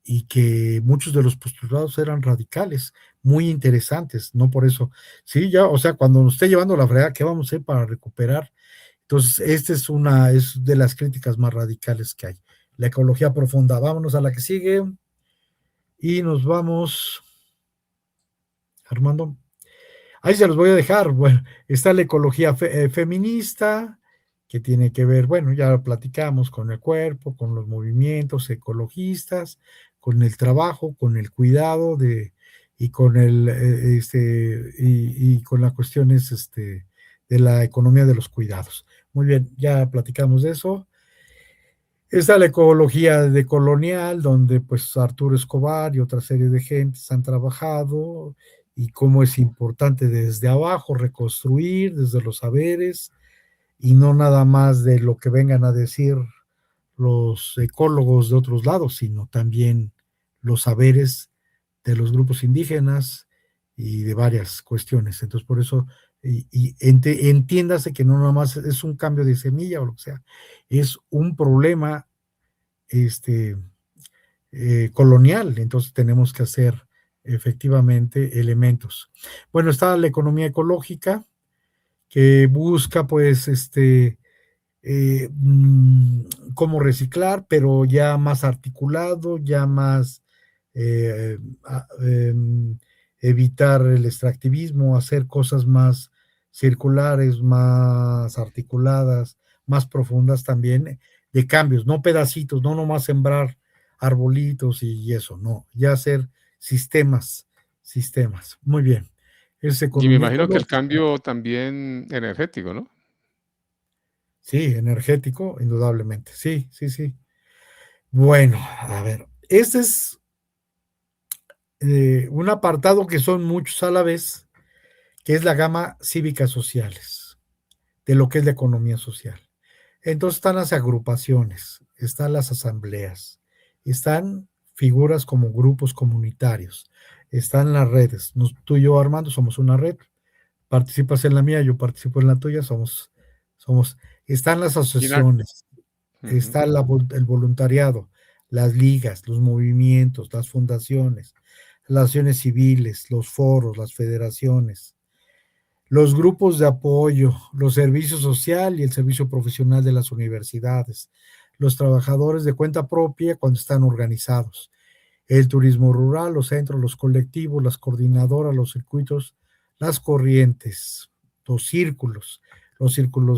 y que muchos de los postulados eran radicales, muy interesantes, no por eso. Sí, ya, o sea, cuando nos esté llevando la fregada, ¿qué vamos a hacer para recuperar? Entonces, es de las críticas más radicales que hay. La ecología profunda. Vámonos a la que sigue. Y nos vamos, Armando. Ahí se los voy a dejar. Bueno, está la ecología feminista, que tiene que ver, bueno, ya lo platicamos, con el cuerpo, con los movimientos ecologistas, con el trabajo, con el cuidado y con con las cuestiones de la economía de los cuidados. Muy bien, ya platicamos de eso. Está la ecología decolonial, donde pues Arturo Escobar y otra serie de gentes han trabajado, y cómo es importante desde abajo reconstruir, desde los saberes, y no nada más de lo que vengan a decir los ecólogos de otros lados, sino también los saberes de los grupos indígenas y de varias cuestiones. Entonces, por eso, entiéndase que no nada más es un cambio de semilla o lo que sea, es un problema colonial. Entonces tenemos que hacer efectivamente elementos. Bueno, está la economía ecológica, que busca pues cómo reciclar, pero ya más articulado, ya más evitar el extractivismo, hacer cosas más circulares, más articuladas, más profundas también, de cambios, no pedacitos, no nomás sembrar arbolitos y eso, no, ya hacer sistemas. Muy bien. Es Y me economía imagino que el ecológica. cambio también energético, ¿no? Sí, energético, indudablemente. Sí. Bueno, a ver, este es un apartado que son muchos a la vez, que es la gama cívicas sociales, de lo que es la economía social. Entonces están las agrupaciones, están las asambleas, están figuras como grupos comunitarios, están las redes. Tú y yo, Armando, somos una red. Participas en la mía, yo participo en la tuya, están las Gina, asociaciones, ujú. está el voluntariado, las ligas, los movimientos, las fundaciones, las acciones civiles, los foros, las federaciones, los grupos de apoyo, los servicios social y el servicio profesional de las universidades, los trabajadores de cuenta propia cuando están organizados, el turismo rural, los centros, los colectivos, las coordinadoras, los circuitos, las corrientes, los círculos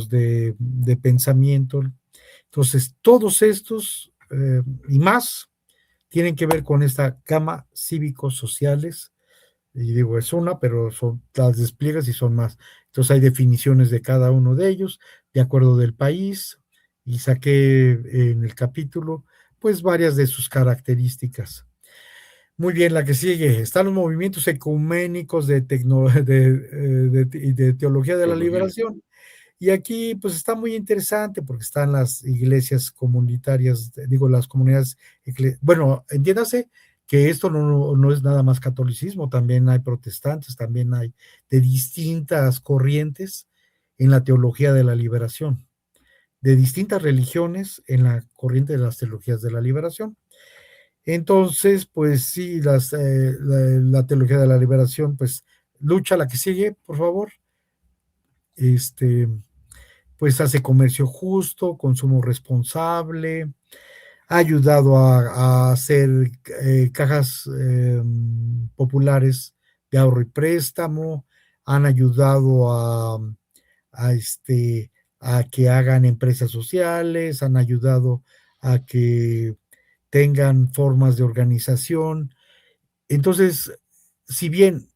de pensamiento. Entonces, todos estos y más tienen que ver con esta gama cívicos sociales. Y digo, es una, pero las despliegas y son más. Entonces hay definiciones de cada uno de ellos, de acuerdo del país, y saqué en el capítulo, pues varias de sus características. Muy bien, la que sigue. Están los movimientos ecuménicos de teología de la Teología. liberación. Y aquí pues está muy interesante porque están las iglesias comunitarias, digo, las comunidades, bueno, entiéndase que esto no es nada más catolicismo, también hay protestantes, también hay de distintas corrientes en la teología de la liberación, de distintas religiones en la corriente de las teologías de la liberación. Entonces, pues sí, la teología de la liberación, pues lucha la que sigue, por favor. Pues hace comercio justo, consumo responsable, ha ayudado a hacer cajas populares de ahorro y préstamo, han ayudado a, este, a que hagan empresas sociales, han ayudado a que tengan formas de organización. Entonces, si bien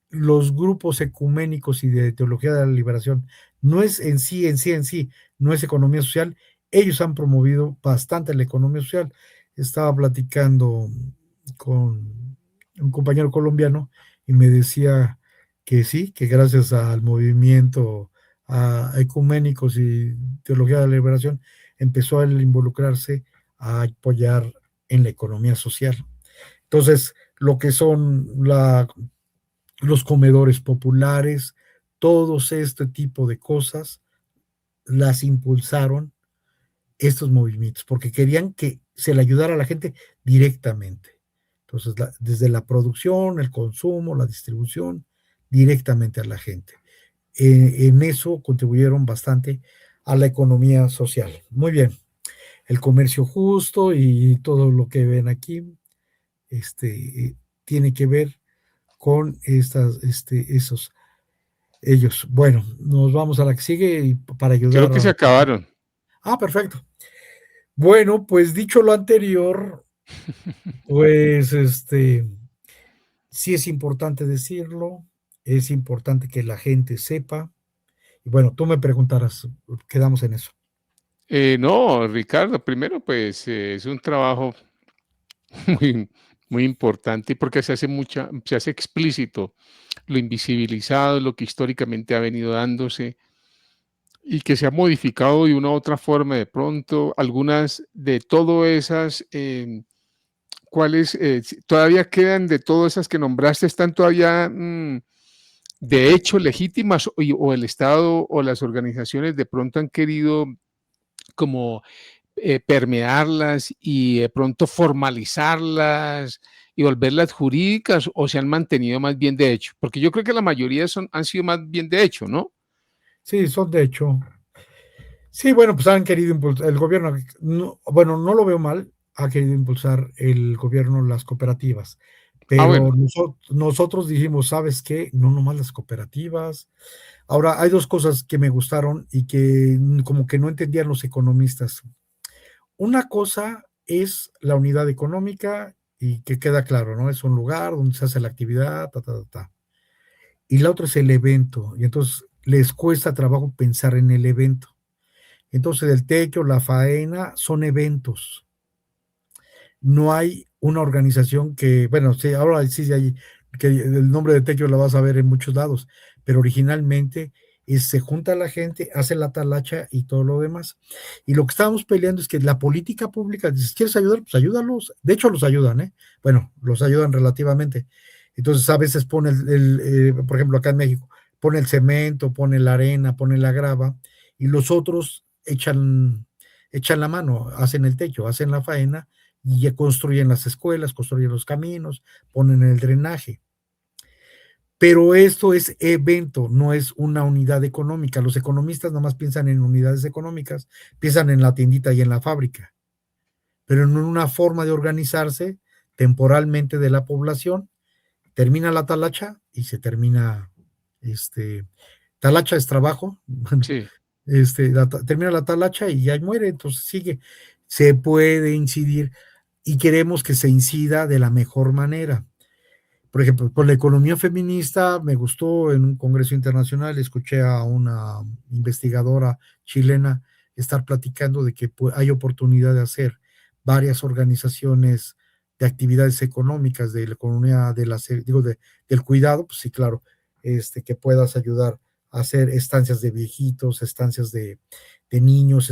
los grupos ecuménicos y de teología de la liberación no es en sí, no es economía social, ellos han promovido bastante la economía social. Estaba platicando con un compañero colombiano y me decía que sí, que gracias al movimiento a ecuménicos y teología de la liberación empezó a involucrarse a apoyar en la economía social. Entonces, lo que son los comedores populares, todos este tipo de cosas las impulsaron estos movimientos, porque querían que se le ayudara a la gente directamente. Entonces, desde la producción, el consumo, la distribución, directamente a la gente. En eso contribuyeron bastante a la economía social. Muy bien. El comercio justo y todo lo que ven aquí tiene que ver con ellos. Bueno, nos vamos a la que sigue y para Creo ayudar que se a... acabaron. Ah, perfecto. Bueno, pues dicho lo anterior, pues sí es importante decirlo, es importante que la gente sepa. Y bueno, tú me preguntarás, quedamos en eso. No, Ricardo, primero, pues es un trabajo muy, muy importante porque se hace explícito lo invisibilizado, lo que históricamente ha venido dándose y que se ha modificado de una u otra forma de pronto. Algunas de todas esas, ¿cuáles todavía quedan de todas esas que nombraste? ¿Están todavía de hecho legítimas o el Estado o las organizaciones de pronto han querido como permearlas y de pronto formalizarlas y volverlas jurídicas o se han mantenido más bien de hecho? Porque yo creo que la mayoría han sido más bien de hecho, ¿no? Sí, son de hecho. Sí, bueno, pues han querido impulsar, el gobierno, bueno, no lo veo mal, ha querido impulsar el gobierno las cooperativas, Ah, pero bueno. nosotros dijimos, ¿sabes qué? No nomás las cooperativas, Ahora, hay dos cosas que me gustaron y que como que no entendían los economistas. Una cosa es la unidad económica y que queda claro, ¿no? Es un lugar donde se hace la actividad, ta, ta, ta, ta. Y la otra es el evento, y entonces les cuesta trabajo pensar en el evento. Entonces el techo, la faena son eventos. No hay una organización que, bueno, sí, ahora sí hay, que el nombre de techo lo vas a ver en muchos lados, pero originalmente se junta la gente, hace la talacha y todo lo demás. Y lo que estábamos peleando es que la política pública, si quieres ayudar, pues ayúdalos. De hecho, los ayudan, ¿eh? Bueno, los ayudan relativamente. Entonces, a veces pone, por ejemplo, acá en México, pone el cemento, pone la arena, pone la grava, y los otros echan la mano, hacen el techo, hacen la faena, y ya construyen las escuelas, construyen los caminos, ponen el drenaje. Pero esto es evento, no es una unidad económica. Los economistas nomás piensan en unidades económicas, piensan en la tiendita y en la fábrica, pero en una forma de organizarse temporalmente de la población. Termina la talacha y se termina, talacha es trabajo, Sí. termina la talacha y ya muere, entonces sigue. Se puede incidir y queremos que se incida de la mejor manera. Por ejemplo, con la economía feminista me gustó en un congreso internacional, escuché a una investigadora chilena estar platicando de que hay oportunidad de hacer varias organizaciones de actividades económicas de la economía del cuidado, pues sí, claro, que puedas ayudar a hacer estancias de viejitos, estancias de niños,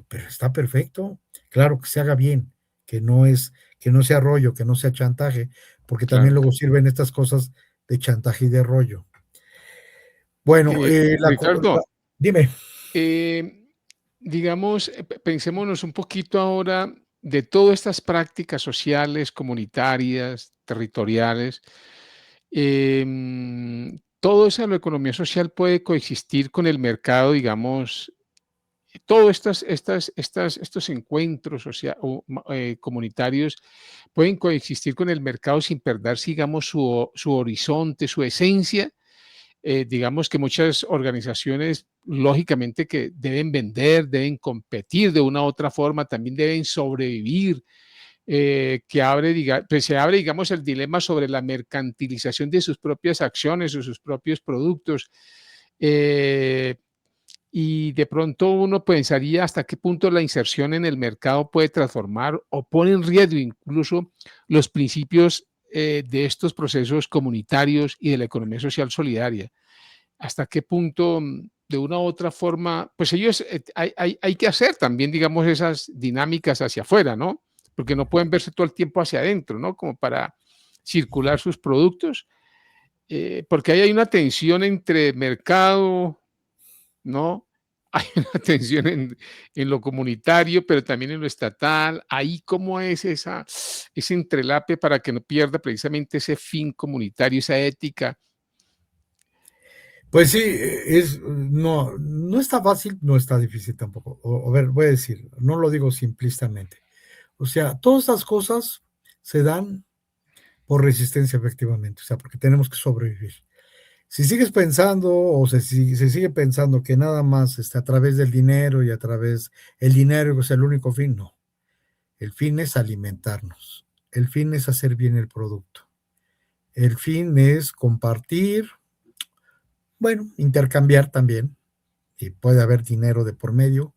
pero está perfecto, claro que se haga bien, que no sea rollo, que no sea chantaje, porque también Claro. luego sirven estas cosas de chantaje y de rollo. Bueno, Ricardo, dime. eh, digamos, pensémonos un poquito ahora de todas estas prácticas sociales, comunitarias, territoriales. Todo eso, la economía social puede coexistir con el mercado, digamos, todos estos encuentros comunitarios pueden coexistir con el mercado sin perder, digamos, su horizonte, su esencia. Digamos que muchas organizaciones, lógicamente, que deben vender, deben competir de una u otra forma, también deben sobrevivir, pues se abre, digamos, el dilema sobre la mercantilización de sus propias acciones o sus propios productos. Eh, y de pronto uno pensaría hasta qué punto la inserción en el mercado puede transformar o pone en riesgo incluso los principios de estos procesos comunitarios y de la economía social solidaria. Hasta qué punto, de una u otra forma, pues ellos, hay que hacer también, digamos, esas dinámicas hacia afuera, ¿no? Porque no pueden verse todo el tiempo hacia adentro, ¿no? Como para circular sus productos, porque ahí hay una tensión entre mercado, ¿no? Hay una tensión en lo comunitario, pero también en lo estatal. Ahí, ¿cómo es ese entrelape para que no pierda precisamente ese fin comunitario, esa ética? Pues sí, no está fácil, no está difícil tampoco. A ver, voy a decir, no lo digo simplistamente. O sea, todas estas cosas se dan por resistencia, efectivamente, o sea, porque tenemos que sobrevivir. Si sigues pensando o se sigue pensando que nada más a través del dinero y a través el dinero es el único fin, no. El fin es alimentarnos. El fin es hacer bien el producto. El fin es compartir, bueno, intercambiar también, y puede haber dinero de por medio,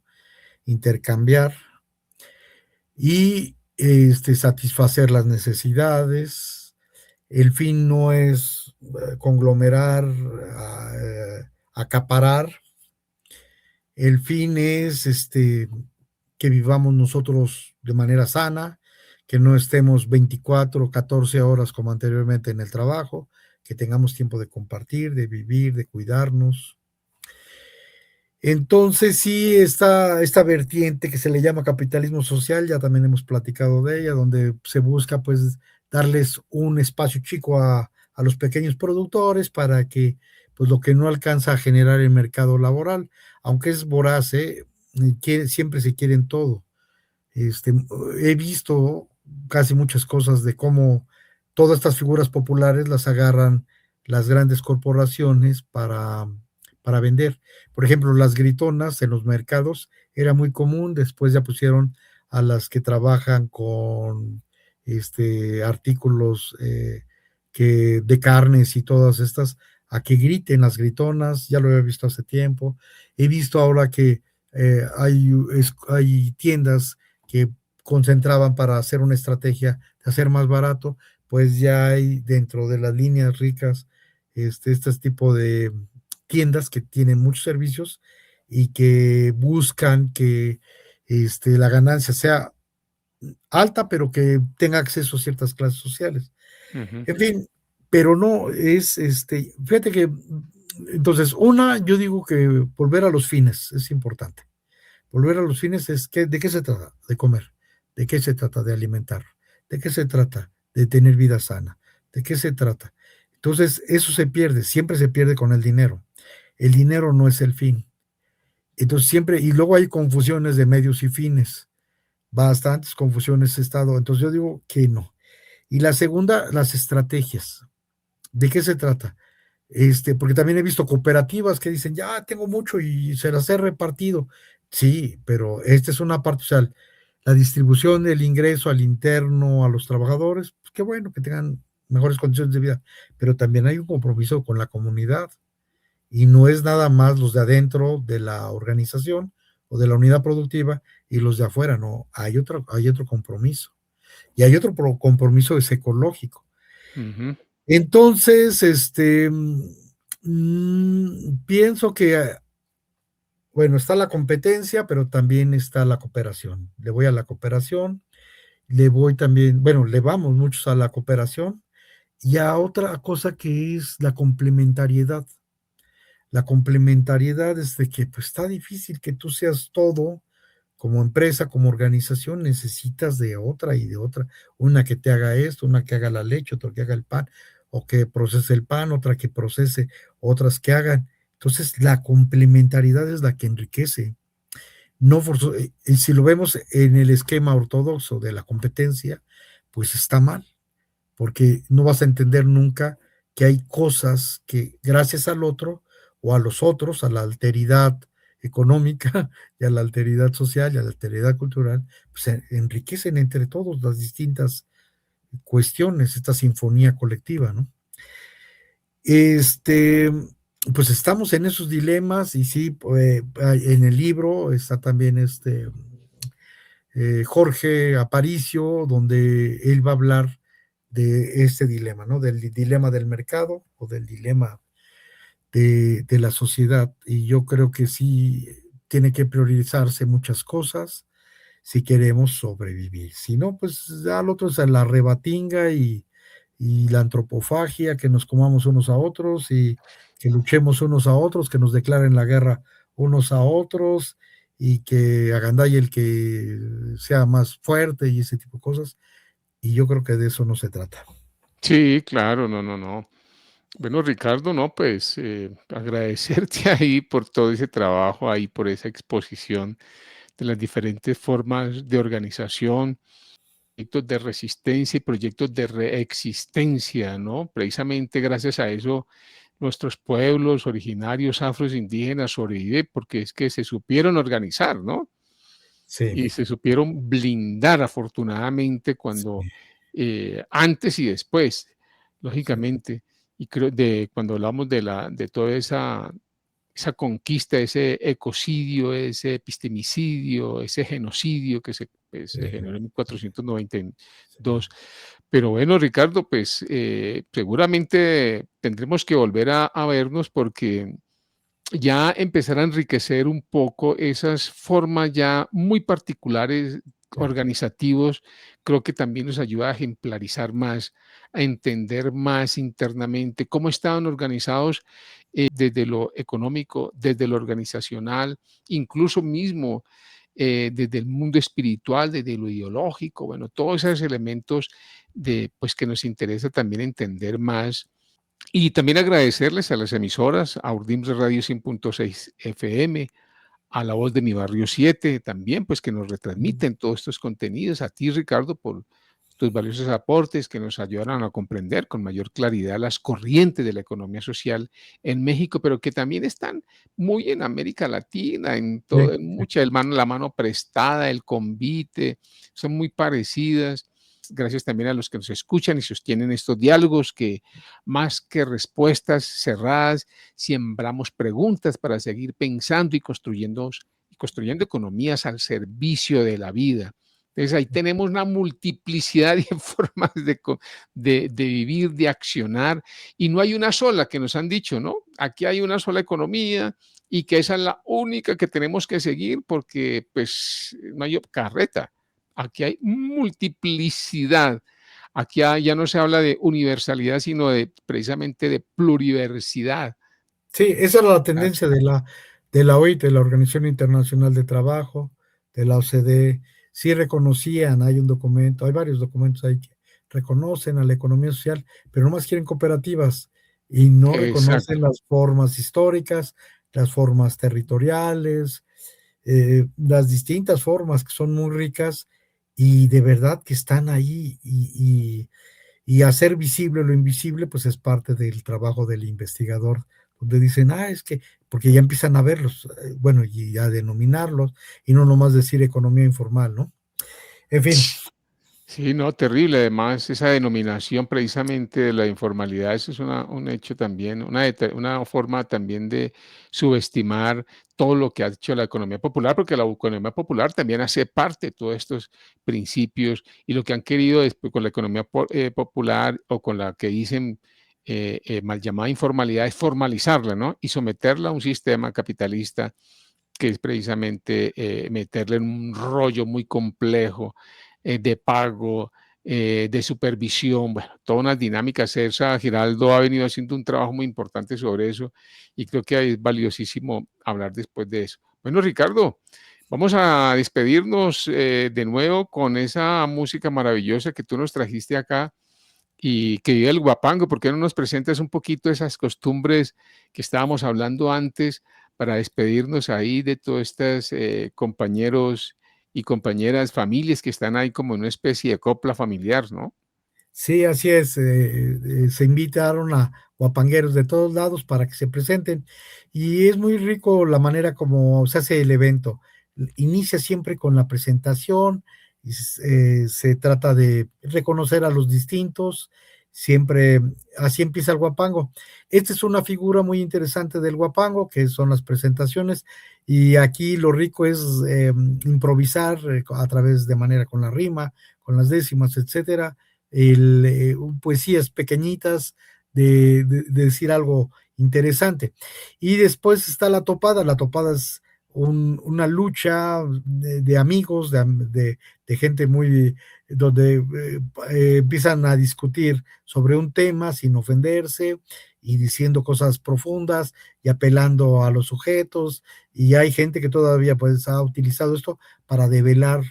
intercambiar y satisfacer las necesidades. El fin no es conglomerar, acaparar. El fin es que vivamos nosotros de manera sana, que no estemos 24 14 horas como anteriormente en el trabajo, que tengamos tiempo de compartir, de vivir, de cuidarnos. Entonces sí, esta vertiente que se le llama capitalismo social, ya también hemos platicado de ella, donde se busca pues darles un espacio chico a los pequeños productores para que pues lo que no alcanza a generar el mercado laboral, aunque es voraz, siempre se quieren todo. He visto casi muchas cosas de cómo todas estas figuras populares las agarran las grandes corporaciones para para vender. Por ejemplo, las gritonas en los mercados era muy común, después ya pusieron a las que trabajan con artículos de carnes y todas estas, a que griten las gritonas, ya lo había visto hace tiempo. He visto ahora que hay tiendas que concentraban para hacer una estrategia de hacer más barato, pues ya hay dentro de las líneas ricas este tipo de tiendas que tienen muchos servicios y que buscan que la ganancia sea alta, pero que tenga acceso a ciertas clases sociales. En fin, pero no es, fíjate que, entonces, yo digo que volver a los fines es importante. Volver a los fines es ¿de qué se trata? De comer. ¿De qué se trata? De alimentar. ¿De qué se trata? De tener vida sana. ¿De qué se trata? Entonces, eso se pierde, siempre se pierde con el dinero. El dinero no es el fin. Entonces, siempre, y luego hay confusiones de medios y fines. Bastantes confusiones he estado. Entonces, yo digo que no. Y la segunda, las estrategias. ¿De qué se trata? Porque también he visto cooperativas que dicen, ya tengo mucho y se las he repartido. Sí, pero esta es una parte, o sea, la distribución del ingreso al interno, a los trabajadores, pues qué bueno que tengan mejores condiciones de vida, pero también hay un compromiso con la comunidad y no es nada más los de adentro de la organización o de la unidad productiva y los de afuera, no, hay otro compromiso y hay otro compromiso es ecológico. Entonces, pienso que, bueno, está la competencia, pero también está la cooperación. Le voy a la cooperación, le vamos muchos a la cooperación y a otra cosa que es la complementariedad. La complementariedad es de que pues está difícil que tú seas todo como empresa, como organización, necesitas de otra y de otra. Una que te haga esto, una que haga la leche, otra que haga el pan, o que procese el pan, otra que procese, otras que hagan. Entonces, la complementariedad es la que enriquece. No si lo vemos en el esquema ortodoxo de la competencia, pues está mal, porque no vas a entender nunca que hay cosas que gracias al otro o a los otros, a la alteridad económica y a la alteridad social y a la alteridad cultural, pues se enriquecen entre todos las distintas cuestiones, esta sinfonía colectiva, ¿no? Pues estamos en esos dilemas y sí, en el libro está también Jorge Aparicio, donde él va a hablar de este dilema, ¿no? Del dilema del mercado o del dilema de la sociedad. Y yo creo que sí tiene que priorizarse muchas cosas si queremos sobrevivir. Si no, pues ya al otro es la rebatinga y la antropofagia, que nos comamos unos a otros y que luchemos unos a otros, que nos declaren la guerra unos a otros y que agandalle el que sea más fuerte y ese tipo de cosas. Y yo creo que de eso no se trata. Sí, claro, no. Bueno, Ricardo, no, pues agradecerte ahí por todo ese trabajo, ahí por esa exposición de las diferentes formas de organización, proyectos de resistencia y proyectos de reexistencia, ¿no? Precisamente gracias a eso nuestros pueblos originarios afros indígenas sobreviven porque es que se supieron organizar, ¿no? Sí. Y se supieron blindar afortunadamente cuando antes y después, lógicamente, y creo cuando hablamos de toda esa conquista, ese ecocidio, ese epistemicidio, ese genocidio que se generó en 1492. Pero bueno, Ricardo, pues seguramente tendremos que volver a vernos porque ya empezar a enriquecer un poco esas formas ya muy particulares organizativos, creo que también nos ayuda a ejemplarizar más, a entender más internamente cómo estaban organizados desde lo económico, desde lo organizacional, incluso mismo desde el mundo espiritual, desde lo ideológico, bueno, todos esos elementos pues, que nos interesa también entender más. Y también agradecerles a las emisoras, a Urdims Radio 100.6 FM, a La Voz de Mi Barrio 7 también, pues que nos retransmiten todos estos contenidos. A ti, Ricardo, por tus valiosos aportes que nos ayudaron a comprender con mayor claridad las corrientes de la economía social en México, pero que también están muy en América Latina, en todo, en mucha la mano prestada, el convite, son muy parecidas. Gracias también a los que nos escuchan y sostienen estos diálogos que más que respuestas cerradas, sembramos preguntas para seguir pensando y construyendo economías al servicio de la vida. Entonces ahí tenemos una multiplicidad de formas de vivir, de accionar, y no hay una sola que nos han dicho, ¿no? Aquí hay una sola economía y que esa es la única que tenemos que seguir porque pues no hay carreta. Aquí hay multiplicidad. Aquí ya no se habla de universalidad, sino precisamente de pluriversidad. Sí, esa era la tendencia de la OIT, de la Organización Internacional de Trabajo, de la OCDE. Sí reconocían, hay un documento, hay varios documentos ahí que reconocen a la economía social, pero nomás quieren cooperativas y no reconocen las formas históricas, las formas territoriales, las distintas formas que son muy ricas y de verdad que están ahí, y hacer visible lo invisible pues es parte del trabajo del investigador, donde dicen, es que, porque ya empiezan a verlos, bueno, y a denominarlos, y no nomás decir economía informal, ¿no? En fin. Sí, no, terrible. Además, esa denominación precisamente de la informalidad, eso es un hecho también, una forma también de subestimar todo lo que ha hecho la economía popular, porque la economía popular también hace parte de todos estos principios, y lo que han querido después con la economía popular, o con la que dicen mal llamada informalidad, es formalizarla, ¿no? Y someterla a un sistema capitalista que es precisamente meterle en un rollo muy complejo de pago, de supervisión, bueno, todas unas dinámicas. César Giraldo ha venido haciendo un trabajo muy importante sobre eso y creo que es valiosísimo hablar después de eso. Bueno, Ricardo, vamos a despedirnos de nuevo con esa música maravillosa que tú nos trajiste acá y que vive el Huapango. ¿Por qué no nos presentas un poquito esas costumbres que estábamos hablando antes para despedirnos ahí de todos estos compañeros y compañeras, familias que están ahí como en una especie de copla familiar, ¿no? Sí, así es. Se invitaron a huapangueros de todos lados para que se presenten, y es muy rico la manera como se hace el evento. Inicia siempre con la presentación y se trata de reconocer a los distintos. Siempre así empieza el huapango. Esta es una figura muy interesante del huapango, que son las presentaciones, y aquí lo rico es improvisar a través de manera con la rima, con las décimas, etcétera. Poesías pequeñitas de decir algo interesante. Y después está la topada. La topada es una lucha de amigos, de gente muy, donde empiezan a discutir sobre un tema sin ofenderse y diciendo cosas profundas y apelando a los sujetos, y hay gente que todavía pues ha utilizado esto para develar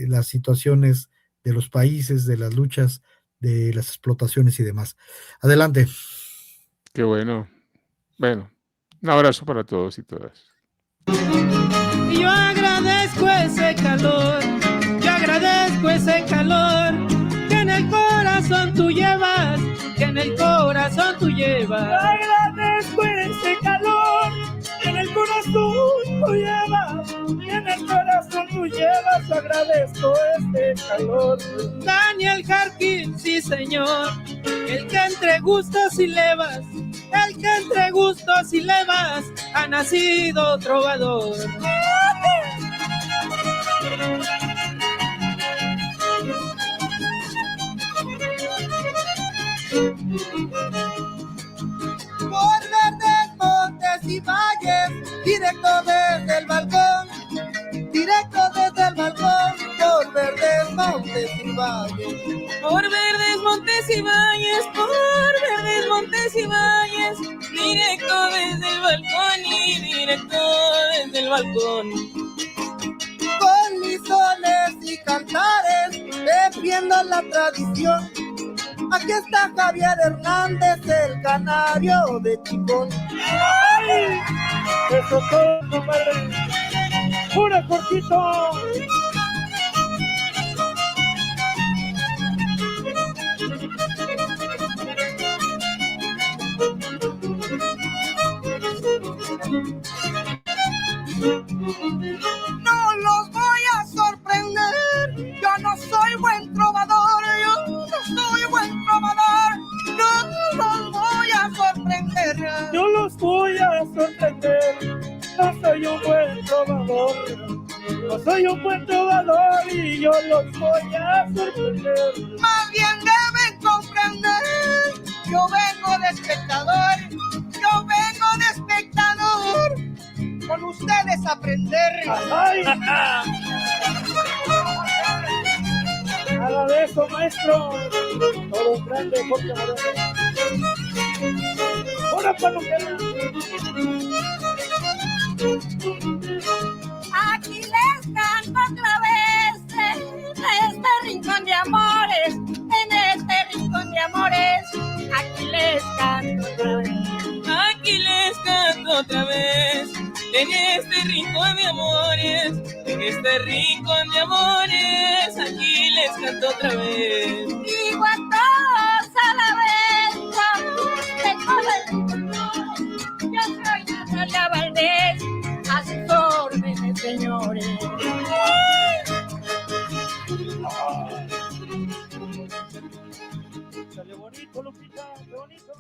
las situaciones de los países, de las luchas, de las explotaciones y demás. Adelante. Qué bueno. Bueno, un abrazo para todos y todas. Y yo agradezco ese calor, yo agradezco ese calor que en el corazón tú llevas, que en el corazón tú llevas. Yo agradezco ese calor que en el corazón tú llevas, que en el corazón tú llevas. Agradezco este calor. Daniel Jarquín, sí señor, el que entre gustos y levas, el que entre gustos y levas ha nacido trovador. Por verdes montes y valles, directo desde el balcón, directo desde el balcón, por verdes montes y valles. Por verdes montes y valles, por verdes montes y valles, directo desde el balcón y directo desde el balcón. Con lisones y cantares, defiendo la tradición. Aquí está Javier Hernández, el canario de Chicón. ¡Ay! ¡Eso todo, compadre! ¡Pura cortito! No los voy a sorprender, yo no soy buen trovador, yo no soy buen trovador, no los voy a sorprender. Yo los voy a sorprender, no soy un buen trovador, no soy un buen trovador y yo los voy a sorprender. Más bien deben comprender, yo vengo de espectador, yo vengo de espectador, con ustedes a aprender. ¡Ay! Nada de eso, maestro. Todo un grande Jorge Moreno. ¡Una palomera! Aquí les canto otra vez en este rincón de amores, en este rincón de amores. Aquí les canto otra vez. Aquí les canto otra vez, en este rincón de amores, en este rincón de amores, aquí les canto otra vez. Digo a todos a la vez, de todo el mundo, yo soy Natalia Valdés, a sus órdenes, señores. Sale bonito, Lupita, qué bonito.